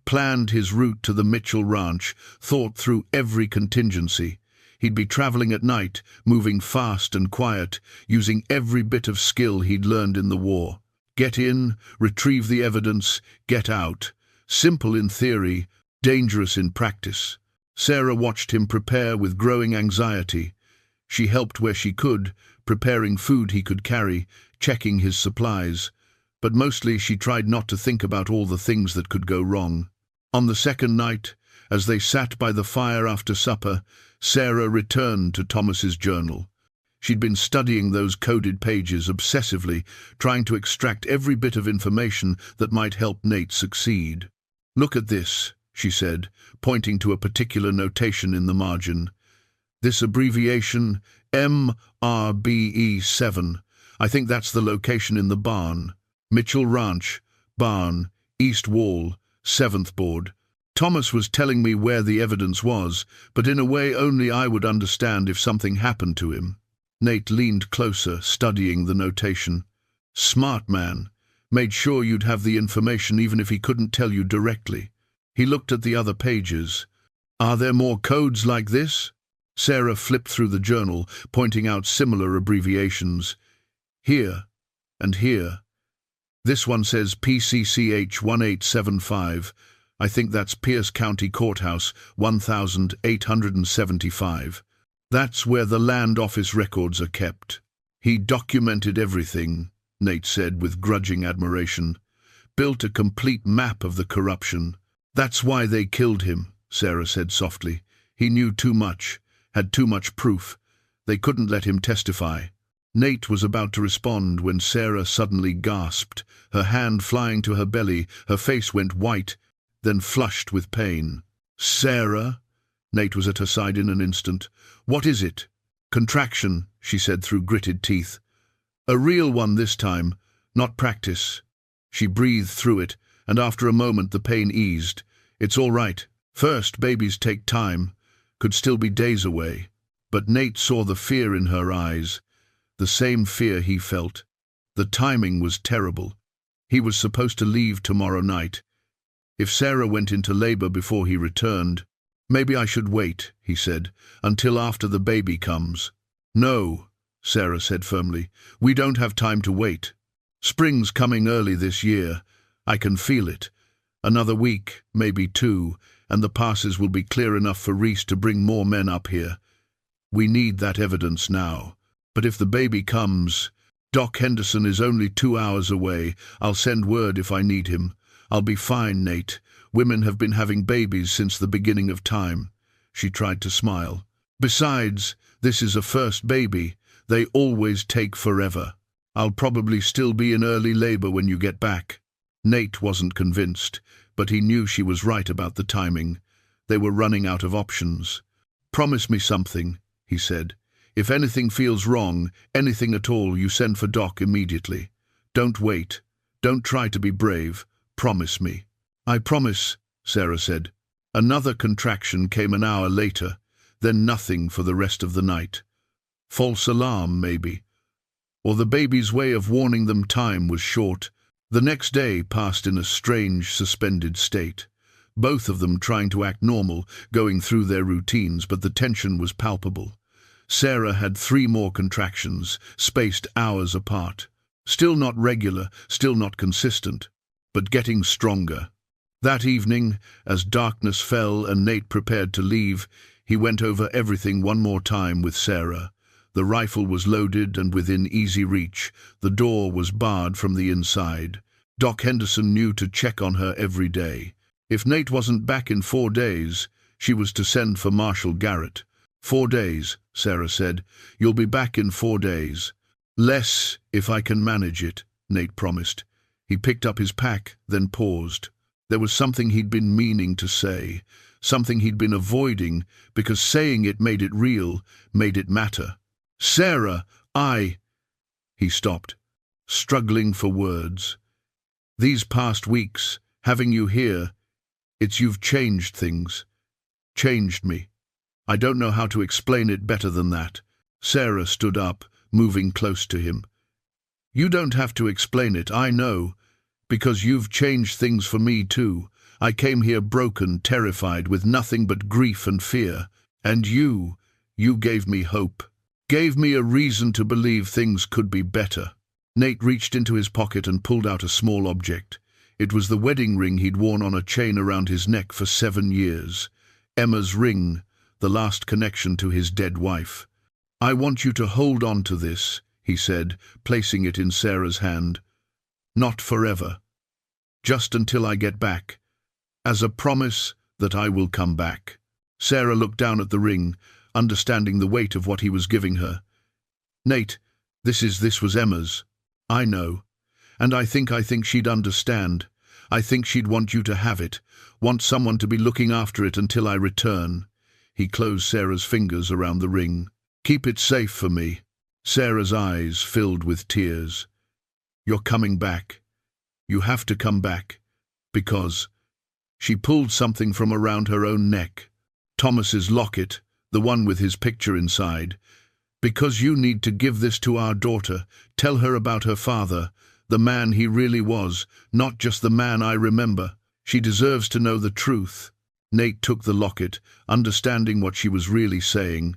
planned his route to the Mitchell ranch, thought through every contingency. He'd be traveling at night, moving fast and quiet, using every bit of skill he'd learned in the war. Get in, retrieve the evidence, get out. Simple in theory, dangerous in practice. Sarah watched him prepare with growing anxiety. She helped where she could, preparing food he could carry, checking his supplies. But mostly she tried not to think about all the things that could go wrong. On the second night, as they sat by the fire after supper, Sarah returned to Thomas's journal. She'd been studying those coded pages obsessively, trying to extract every bit of information that might help Nate succeed. "Look at this," she said, pointing to a particular notation in the margin. "This abbreviation, MRBE7, I think that's the location in the barn. Mitchell Ranch, barn, east wall, 7th board." Thomas was telling me where the evidence was, but in a way only I would understand if something happened to him. Nate leaned closer, studying the notation. "Smart man. Made sure you'd have the information even if he couldn't tell you directly." He looked at the other pages. "Are there more codes like this?" Sarah flipped through the journal, pointing out similar abbreviations. "Here, and here. This one says PCCH 1875. I think that's Pierce County Courthouse, 1875. That's where the land office records are kept." "He documented everything," Nate said with grudging admiration. "Built a complete map of the corruption." "That's why they killed him," Sarah said softly. "He knew too much, had too much proof. They couldn't let him testify." Nate was about to respond when Sarah suddenly gasped, her hand flying to her belly. Her face went white, then flushed with pain. "Sarah?" Nate was at her side in an instant. "What is it?" "Contraction," she said through gritted teeth. "A real one this time, not practice." She breathed through it, and after a moment the pain eased. "It's all right. First, babies take time. Could still be days away." But Nate saw the fear in her eyes, the same fear he felt. The timing was terrible. He was supposed to leave tomorrow night. If Sarah went into labor before he returned, "Maybe I should wait," he said, "until after the baby comes." "No," Sarah said firmly. "We don't have time to wait. Spring's coming early this year. I can feel it. Another week, maybe 2, and the passes will be clear enough for Reese to bring more men up here. We need that evidence now. But if the baby comes, Doc Henderson is only 2 hours away. I'll send word if I need him. I'll be fine, Nate. Women have been having babies since the beginning of time." She tried to smile. "Besides, this is a first baby. They always take forever. I'll probably still be in early labor when you get back." Nate wasn't convinced, but he knew she was right about the timing. They were running out of options. "Promise me something," he said. "If anything feels wrong, anything at all, you send for Doc immediately. Don't wait. Don't try to be brave. Promise me." "I promise," Sarah said. Another contraction came an hour later, then nothing for the rest of the night. False alarm, maybe. Or the baby's way of warning them time was short. The next day passed in a strange, suspended state. Both of them trying to act normal, going through their routines, but the tension was palpable. Sarah had 3 more contractions, spaced hours apart. Still not regular, still not consistent, but getting stronger. That evening, as darkness fell and Nate prepared to leave, he went over everything one more time with Sarah. The rifle was loaded and within easy reach. The door was barred from the inside. Doc Henderson knew to check on her every day. If Nate wasn't back in 4 days, she was to send for Marshal Garrett. 4 days, Sarah said. "You'll be back in 4 days. Less, if I can manage it," Nate promised. He picked up his pack, then paused. There was something he'd been meaning to say, something he'd been avoiding, because saying it made it real, made it matter. "Sarah, He stopped, struggling for words. "These past weeks, having you here, you've changed things. Changed me. I don't know how to explain it better than that." Sarah stood up, moving close to him. "You don't have to explain it, I know, because you've changed things for me too. I came here broken, terrified, with nothing but grief and fear. And you gave me hope. Gave me a reason to believe things could be better." Nate reached into his pocket and pulled out a small object. It was the wedding ring he'd worn on a chain around his neck for 7 years. Emma's ring, the last connection to his dead wife. "I want you to hold on to this," he said, placing it in Sarah's hand. "Not forever. Just until I get back. As a promise that I will come back." Sarah looked down at the ring, understanding the weight of what he was giving her. "Nate, this was Emma's. I know. And I think she'd understand. I think she'd want you to have it, want someone to be looking after it until I return." He closed Sarah's fingers around the ring. "Keep it safe for me." Sarah's eyes filled with tears. "You're coming back. You have to come back. Because—" She pulled something from around her own neck. Thomas's locket, the one with his picture inside. "Because you need to give this to our daughter. Tell her about her father, the man he really was, not just the man I remember. She deserves to know the truth." Nate took the locket, understanding what she was really saying,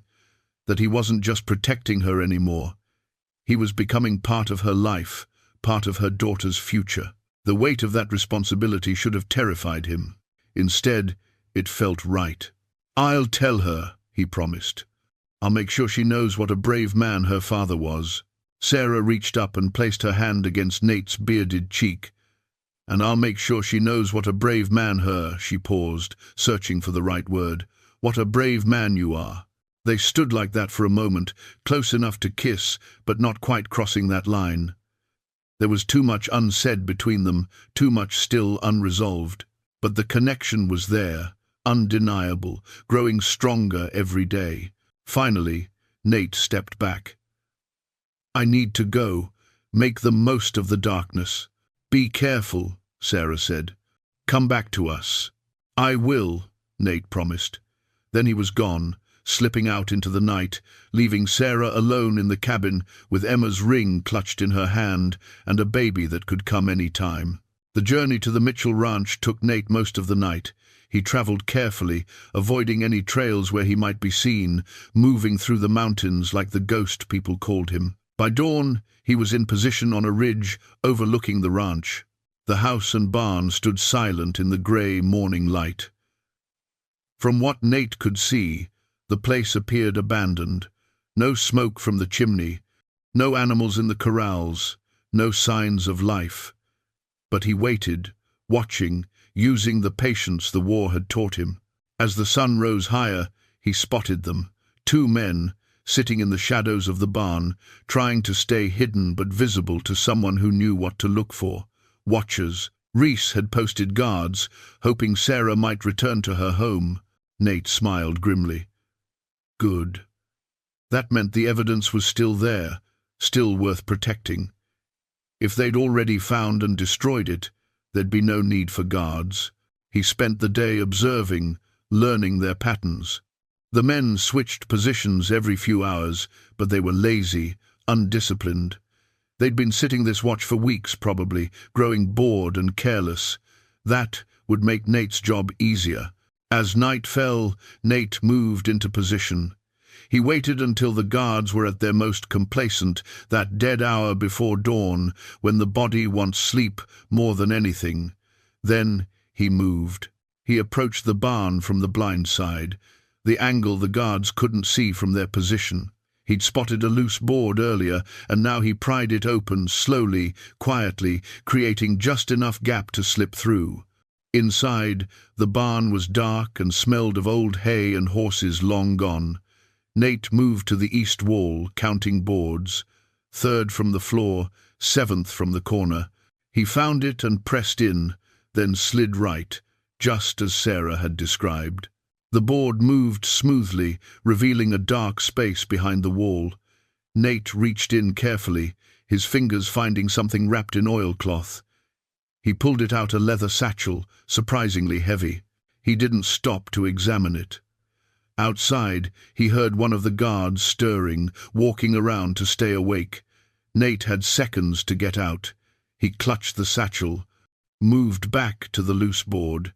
that he wasn't just protecting her anymore. He was becoming part of her life, part of her daughter's future. The weight of that responsibility should have terrified him. Instead, it felt right. "I'll tell her," he promised. "I'll make sure she knows what a brave man her father was." Sarah reached up and placed her hand against Nate's bearded cheek. "And I'll make sure she knows what a brave man she paused, searching for the right word. "What a brave man you are." They stood like that for a moment, close enough to kiss, but not quite crossing that line. There was too much unsaid between them, too much still unresolved. But the connection was there, undeniable, growing stronger every day. Finally, Nate stepped back. "I need to go. Make the most of the darkness." "Be careful," Sarah said. "Come back to us." "I will," Nate promised. Then he was gone, slipping out into the night, leaving Sarah alone in the cabin with Emma's ring clutched in her hand and a baby that could come any time. The journey to the Mitchell ranch took Nate most of the night. He traveled carefully, avoiding any trails where he might be seen, moving through the mountains like the ghost people called him. By dawn, he was in position on a ridge overlooking the ranch. The house and barn stood silent in the grey morning light. From what Nate could see, the place appeared abandoned. No smoke from the chimney, no animals in the corrals, no signs of life. But he waited, watching, using the patience the war had taught him. As the sun rose higher, he spotted them. 2 men, sitting in the shadows of the barn, trying to stay hidden but visible to someone who knew what to look for. Watchers. Reese had posted guards, hoping Sarah might return to her home. Nate smiled grimly. Good. That meant the evidence was still there, still worth protecting. If they'd already found and destroyed it, there'd be no need for guards. He spent the day observing, learning their patterns. The men switched positions every few hours, but they were lazy, undisciplined. They'd been sitting this watch for weeks, probably, growing bored and careless. That would make Nate's job easier. As night fell, Nate moved into position. He waited until the guards were at their most complacent, that dead hour before dawn, when the body wants sleep more than anything. Then he moved. He approached the barn from the blind side, the angle the guards couldn't see from their position. He'd spotted a loose board earlier, and now he pried it open, slowly, quietly, creating just enough gap to slip through. Inside, the barn was dark and smelled of old hay and horses long gone. Nate moved to the east wall, counting boards. 3rd from the floor, 7th from the corner. He found it and pressed in, then slid right, just as Sarah had described. The board moved smoothly, revealing a dark space behind the wall. Nate reached in carefully, his fingers finding something wrapped in oilcloth. He pulled it out, a leather satchel, surprisingly heavy. He didn't stop to examine it. Outside, he heard one of the guards stirring, walking around to stay awake. Nate had seconds to get out. He clutched the satchel, moved back to the loose board,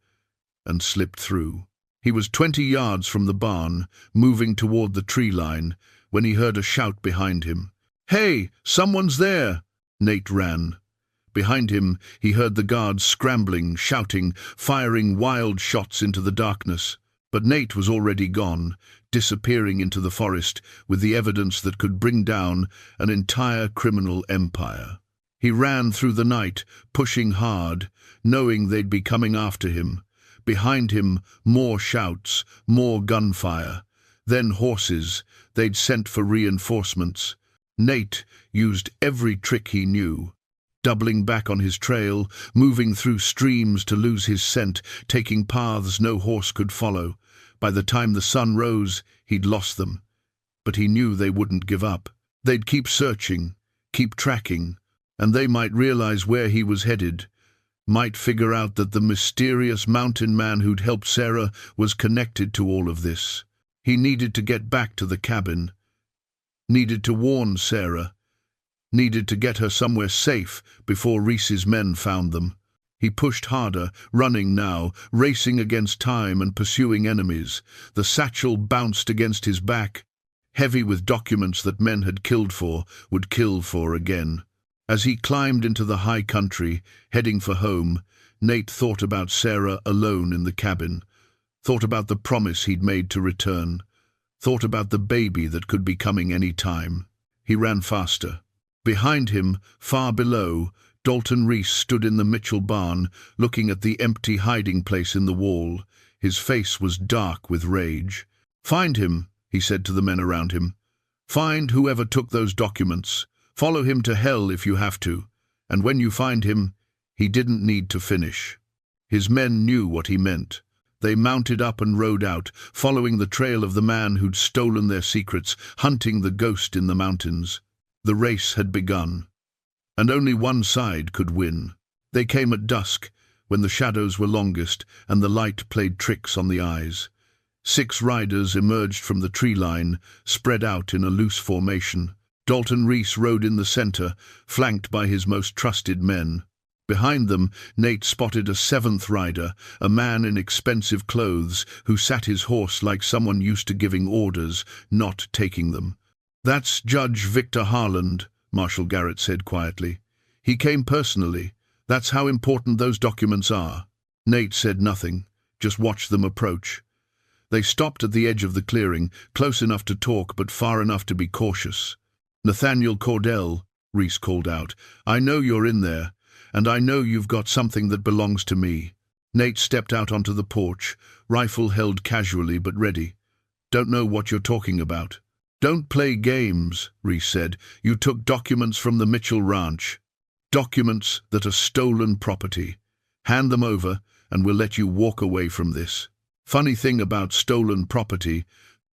and slipped through. He was 20 yards from the barn, moving toward the tree line, when he heard a shout behind him. "Hey, someone's there!" Nate ran. Behind him, he heard the guards scrambling, shouting, firing wild shots into the darkness. But Nate was already gone, disappearing into the forest with the evidence that could bring down an entire criminal empire. He ran through the night, pushing hard, knowing they'd be coming after him. Behind him, more shouts, more gunfire. Then horses. They'd sent for reinforcements. Nate used every trick he knew, doubling back on his trail, moving through streams to lose his scent, taking paths no horse could follow. By the time the sun rose, he'd lost them. But he knew they wouldn't give up. They'd keep searching, keep tracking, and they might realize where he was headed, might figure out that the mysterious mountain man who'd helped Sarah was connected to all of this. He needed to get back to the cabin, needed to warn Sarah, needed to get her somewhere safe before Reese's men found them. He pushed harder, running now, racing against time and pursuing enemies. The satchel bounced against his back, heavy with documents that men had killed for, would kill for again. As he climbed into the high country, heading for home, Nate thought about Sarah alone in the cabin, thought about the promise he'd made to return, thought about the baby that could be coming any time. He ran faster. Behind him, far below, Dalton Reese stood in the Mitchell barn, looking at the empty hiding place in the wall. His face was dark with rage. "Find him," he said to the men around him. "Find whoever took those documents. Follow him to hell if you have to. And when you find him," he didn't need to finish. His men knew what he meant. They mounted up and rode out, following the trail of the man who'd stolen their secrets, hunting the ghost in the mountains. The race had begun, and only one side could win. They came at dusk, when the shadows were longest and the light played tricks on the eyes. 6 riders emerged from the tree line, spread out in a loose formation. Dalton Reese rode in the center, flanked by his most trusted men. Behind them, Nate spotted a 7th rider, a man in expensive clothes, who sat his horse like someone used to giving orders, not taking them. "That's Judge Victor Harland," Marshal Garrett said quietly. "He came personally. That's how important those documents are." Nate said nothing, just watched them approach. They stopped at the edge of the clearing, close enough to talk but far enough to be cautious. "Nathaniel Cordell," Reese called out, "I know you're in there, and I know you've got something that belongs to me." Nate stepped out onto the porch, rifle held casually but ready. "Don't know what you're talking about." "Don't play games," Reese said. "You took documents from the Mitchell ranch. Documents that are stolen property. Hand them over, and we'll let you walk away from this." "Funny thing about stolen property,"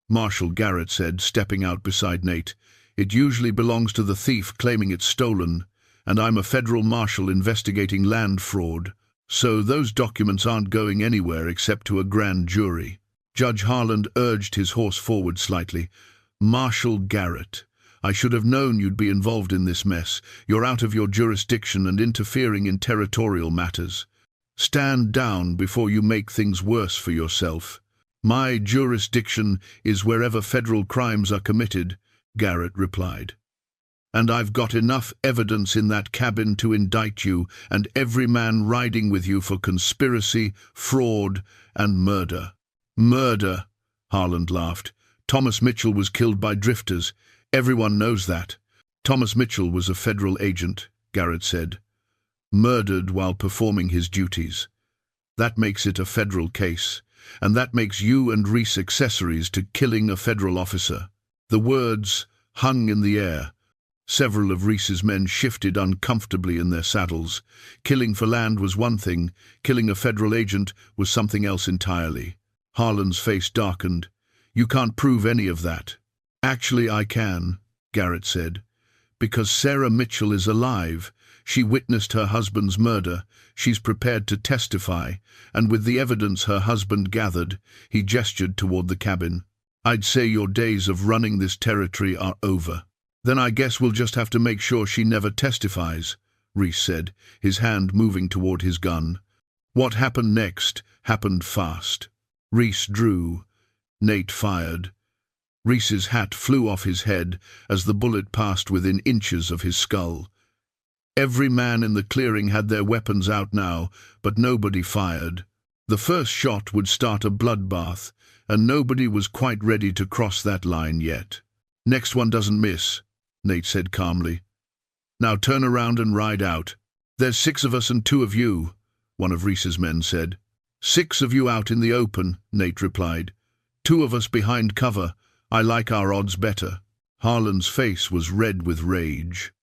Marshal Garrett said, stepping out beside Nate. "It usually belongs to the thief claiming it's stolen, and I'm a federal marshal investigating land fraud. So those documents aren't going anywhere except to a grand jury." Judge Harland urged his horse forward slightly. "Marshal Garrett, I should have known you'd be involved in this mess. You're out of your jurisdiction and interfering in territorial matters. Stand down before you make things worse for yourself." "My jurisdiction is wherever federal crimes are committed," Garrett replied. "And I've got enough evidence in that cabin to indict you and every man riding with you for conspiracy, fraud, and murder." "Murder," Harland laughed. "Thomas Mitchell was killed by drifters. Everyone knows that." "Thomas Mitchell was a federal agent," Garrett said. "Murdered while performing his duties. That makes it a federal case, and that makes you and Reese accessories to killing a federal officer." The words hung in the air. Several of Reese's men shifted uncomfortably in their saddles. Killing for land was one thing, killing a federal agent was something else entirely. Harlan's face darkened. "You can't prove any of that." "Actually, I can," Garrett said. "Because Sarah Mitchell is alive. She witnessed her husband's murder. She's prepared to testify, and with the evidence her husband gathered," he gestured toward the cabin, "I'd say your days of running this territory are over." "Then I guess we'll just have to make sure she never testifies," Reese said, his hand moving toward his gun. What happened next happened fast. Reese drew. Nate fired. Reese's hat flew off his head as the bullet passed within inches of his skull. Every man in the clearing had their weapons out now, but nobody fired. The first shot would start a bloodbath, and nobody was quite ready to cross that line yet. "Next one doesn't miss," Nate said calmly. "Now turn around and ride out." "There's 6 of us and 2 of you," one of Reese's men said. "6 of you out in the open," Nate replied. "2 of us behind cover. I like our odds better." Harlan's face was red with rage.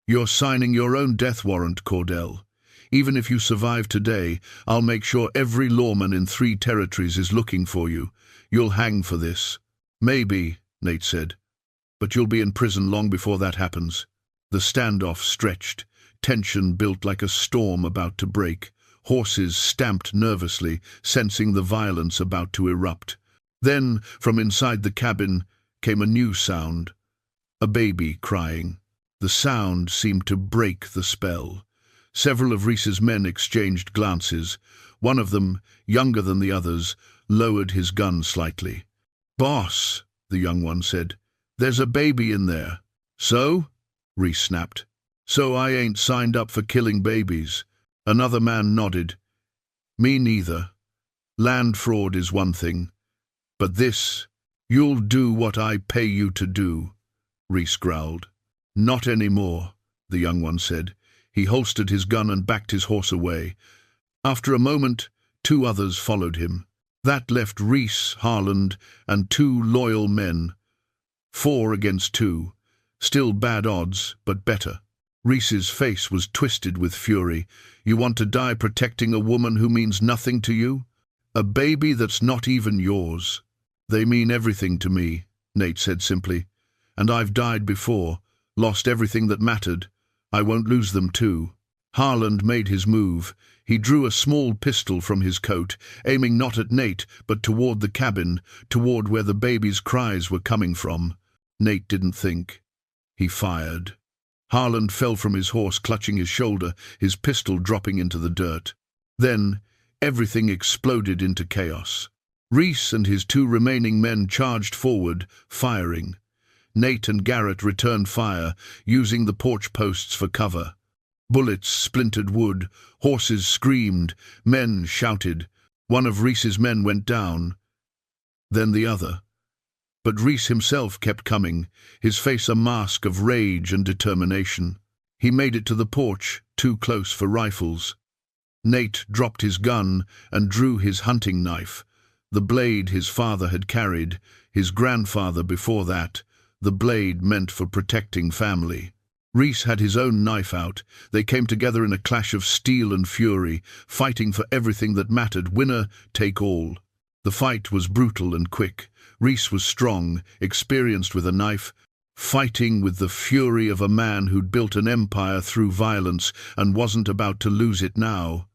"You're signing your own death warrant, Cordell. Even if you survive today, I'll make sure every lawman in 3 territories is looking for you. You'll hang for this." "Maybe," Nate said, "but you'll be in prison long before that happens." The standoff stretched. Tension built like a storm about to break. Horses stamped nervously, sensing the violence about to erupt. Then, from inside the cabin, came a new sound. A baby crying. The sound seemed to break the spell. Several of Reese's men exchanged glances. One of them, younger than the others, lowered his gun slightly. "Boss," the young one said, "there's a baby in there." "So?" Reese snapped. "So I ain't signed up for killing babies." Another man nodded. "Me neither. Land fraud is one thing. But this, you'll do what I pay you to do," Reese growled. "Not anymore," the young one said. He holstered his gun and backed his horse away. After a moment, 2 others followed him. That left Reese, Harlan, and 2 loyal men. 4 against 2. Still bad odds, but better. Reese's face was twisted with fury. "You want to die protecting a woman who means nothing to you? A baby that's not even yours." "They mean everything to me," Nate said simply. "And I've died before, lost everything that mattered. I won't lose them too." Harlan made his move. He drew a small pistol from his coat, aiming not at Nate, but toward the cabin, toward where the baby's cries were coming from. Nate didn't think. He fired. Harlan fell from his horse, clutching his shoulder, his pistol dropping into the dirt. Then, everything exploded into chaos. Reese and his 2 remaining men charged forward, firing. Nate and Garrett returned fire, using the porch posts for cover. Bullets splintered wood, horses screamed, men shouted. One of Reese's men went down, then the other. But Reese himself kept coming, his face a mask of rage and determination. He made it to the porch, too close for rifles. Nate dropped his gun and drew his hunting knife, the blade his father had carried, his grandfather before that, the blade meant for protecting family. Reese had his own knife out. They came together in a clash of steel and fury, fighting for everything that mattered, winner take all. The fight was brutal and quick. Reese was strong, experienced with a knife, fighting with the fury of a man who'd built an empire through violence and wasn't about to lose it now.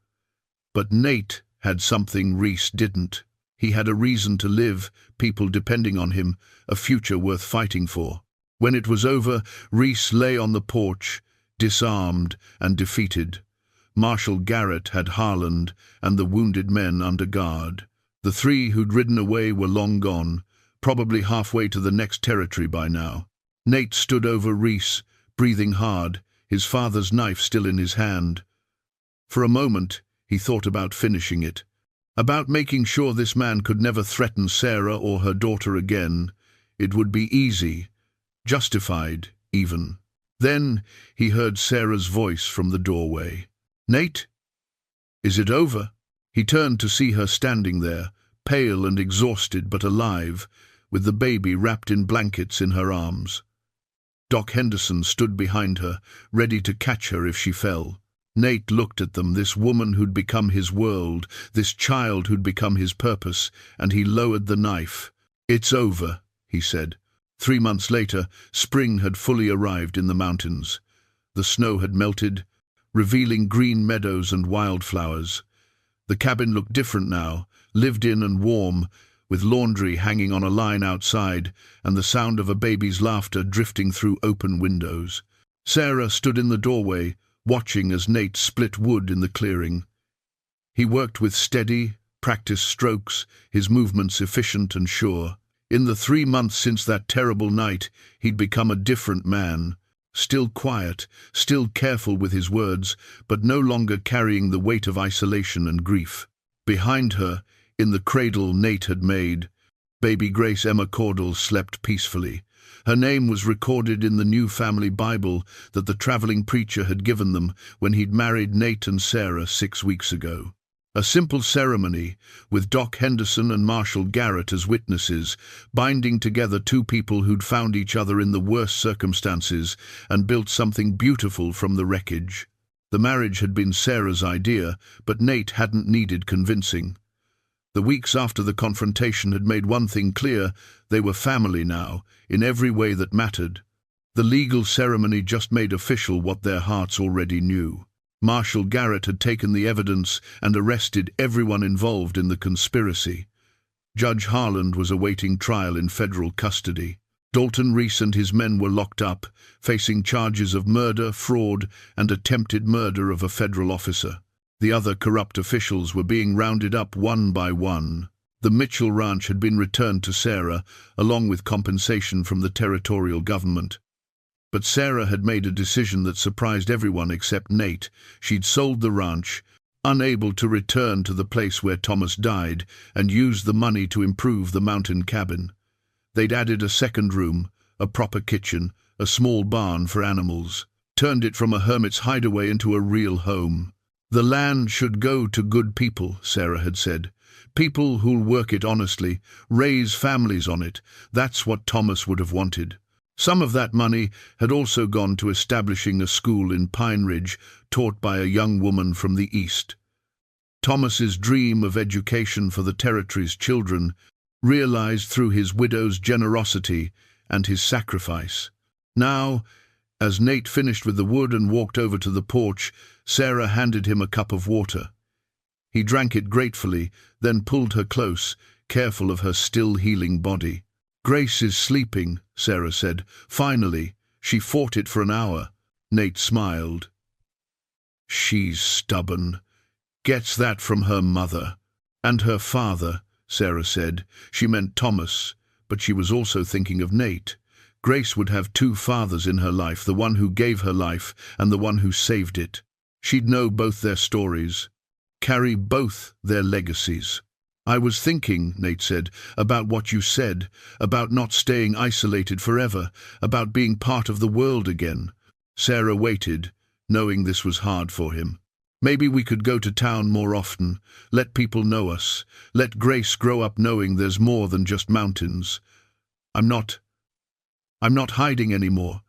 But Nate had something Reese didn't. He had a reason to live, people depending on him, a future worth fighting for. When it was over, Reese lay on the porch, disarmed and defeated. Marshal Garrett had Harlan and the wounded men under guard. The 3 who'd ridden away were long gone, probably halfway to the next territory by now. Nate stood over Reese, breathing hard, his father's knife still in his hand. For a moment, he thought about finishing it, about making sure this man could never threaten Sarah or her daughter again. It would be easy, justified, even. Then he heard Sarah's voice from the doorway. "Nate? Is it over?" He turned to see her standing there, pale and exhausted but alive, with the baby wrapped in blankets in her arms. Doc Henderson stood behind her, ready to catch her if she fell. Nate looked at them, this woman who'd become his world, this child who'd become his purpose, and he lowered the knife. "It's over," he said. 3 months later, spring had fully arrived in the mountains. The snow had melted, revealing green meadows and wildflowers. The cabin looked different now, lived in and warm, with laundry hanging on a line outside and the sound of a baby's laughter drifting through open windows. Sarah stood in the doorway, watching as Nate split wood in the clearing. He worked with steady, practiced strokes, his movements efficient and sure. In the 3 months since that terrible night, he'd become a different man, still quiet, still careful with his words, but no longer carrying the weight of isolation and grief. Behind her, in the cradle Nate had made, baby Grace Emma Cordell slept peacefully. Her name was recorded in the new family Bible that the traveling preacher had given them when he'd married Nate and Sarah 6 weeks ago. A simple ceremony, with Doc Henderson and Marshall Garrett as witnesses, binding together two people who'd found each other in the worst circumstances and built something beautiful from the wreckage. The marriage had been Sarah's idea, but Nate hadn't needed convincing. The weeks after the confrontation had made one thing clear: they were family now, in every way that mattered. The legal ceremony just made official what their hearts already knew. Marshall Garrett had taken the evidence and arrested everyone involved in the conspiracy. Judge Harland was awaiting trial in federal custody. Dalton Reese and his men were locked up, facing charges of murder, fraud, and attempted murder of a federal officer. The other corrupt officials were being rounded up one by one. The Mitchell Ranch had been returned to Sarah, along with compensation from the territorial government. But Sarah had made a decision that surprised everyone except Nate. She'd sold the ranch, unable to return to the place where Thomas died, and used the money to improve the mountain cabin. They'd added a second room, a proper kitchen, a small barn for animals, turned it from a hermit's hideaway into a real home. The land should go to good people, Sarah had said. People who'll work it honestly, raise families on it. That's what Thomas would have wanted. Some of that money had also gone to establishing a school in Pine Ridge, taught by a young woman from the East. Thomas's dream of education for the territory's children, realized through his widow's generosity and his sacrifice. Now, as Nate finished with the wood and walked over to the porch, Sarah handed him a cup of water. He drank it gratefully, then pulled her close, careful of her still healing body. "Grace is sleeping," Sarah said. "Finally, she fought it for an hour." Nate smiled. "She's stubborn. Gets that from her mother. And her father," Sarah said. She meant Thomas, but she was also thinking of Nate. Grace would have two fathers in her life, the one who gave her life and the one who saved it. She'd know both their stories, carry both their legacies. "I was thinking," Nate said, "about what you said, about not staying isolated forever, about being part of the world again." Sarah waited, knowing this was hard for him. "Maybe we could go to town more often, let people know us, let Grace grow up knowing there's more than just mountains. I'm not hiding anymore.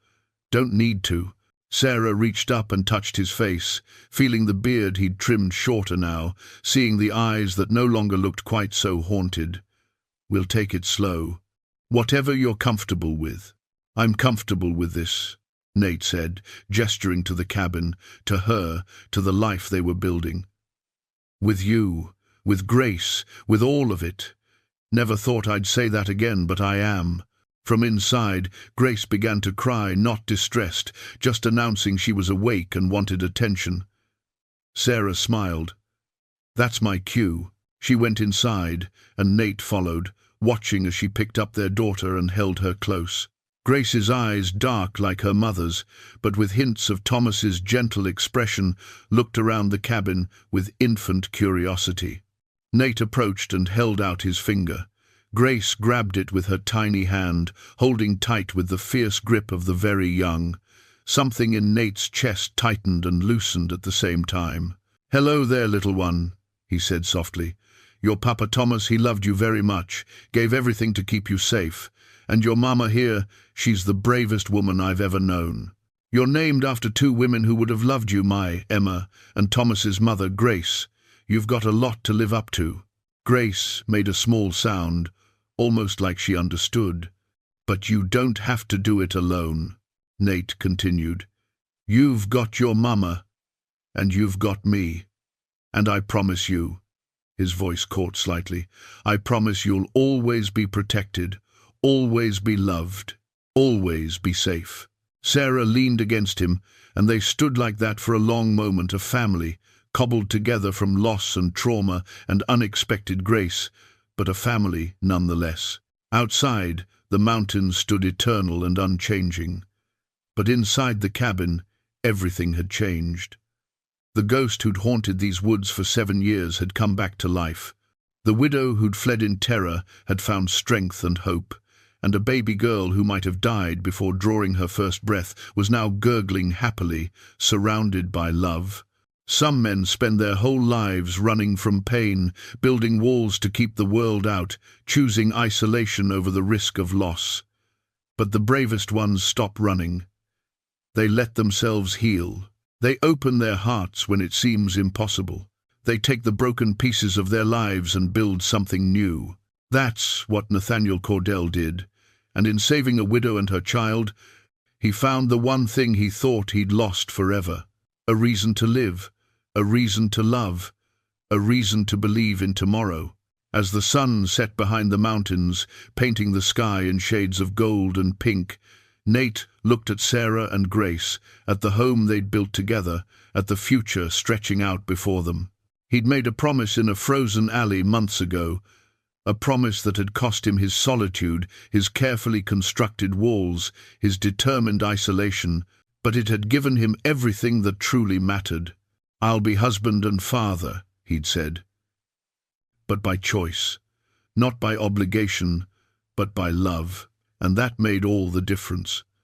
Don't need to." Sarah reached up and touched his face, feeling the beard he'd trimmed shorter now, seeing the eyes that no longer looked quite so haunted. "We'll take it slow. Whatever you're comfortable with." "I'm comfortable with this," Nate said, gesturing to the cabin, to her, to the life they were building. "With you, with Grace, with all of it. Never thought I'd say that again, but I am." From inside, Grace began to cry, not distressed, just announcing she was awake and wanted attention. Sarah smiled. "That's my cue." She went inside, and Nate followed, watching as she picked up their daughter and held her close. Grace's eyes, dark like her mother's, but with hints of Thomas's gentle expression, looked around the cabin with infant curiosity. Nate approached and held out his finger. Grace grabbed it with her tiny hand, holding tight with the fierce grip of the very young. Something in Nate's chest tightened and loosened at the same time. "Hello there, little one," he said softly. "Your Papa Thomas, he loved you very much, gave everything to keep you safe. And your mama here, she's the bravest woman I've ever known. You're named after two women who would have loved you, my Emma, and Thomas's mother, Grace. You've got a lot to live up to." Grace made a small sound, almost like she understood. "But you don't have to do it alone," Nate continued. "You've got your mama, and you've got me. And I promise you," his voice caught slightly, "I promise you'll always be protected, always be loved, always be safe." Sarah leaned against him, and they stood like that for a long moment, a family, cobbled together from loss and trauma and unexpected grace, but a family nonetheless. Outside, the mountains stood eternal and unchanging. But inside the cabin, everything had changed. The ghost who'd haunted these woods for 7 years had come back to life. The widow who'd fled in terror had found strength and hope, and a baby girl who might have died before drawing her first breath was now gurgling happily, surrounded by love. Some men spend their whole lives running from pain, building walls to keep the world out, choosing isolation over the risk of loss. But the bravest ones stop running. They let themselves heal. They open their hearts when it seems impossible. They take the broken pieces of their lives and build something new. That's what Nathaniel Cordell did, and in saving a widow and her child, he found the one thing he thought he'd lost forever: a reason to live, a reason to love, a reason to believe in tomorrow. As the sun set behind the mountains, painting the sky in shades of gold and pink, Nate looked at Sarah and Grace, at the home they'd built together, at the future stretching out before them. He'd made a promise in a frozen alley months ago, a promise that had cost him his solitude, his carefully constructed walls, his determined isolation, but it had given him everything that truly mattered. "I'll be husband and father," he'd said. But by choice, not by obligation, but by love. And that made all the difference.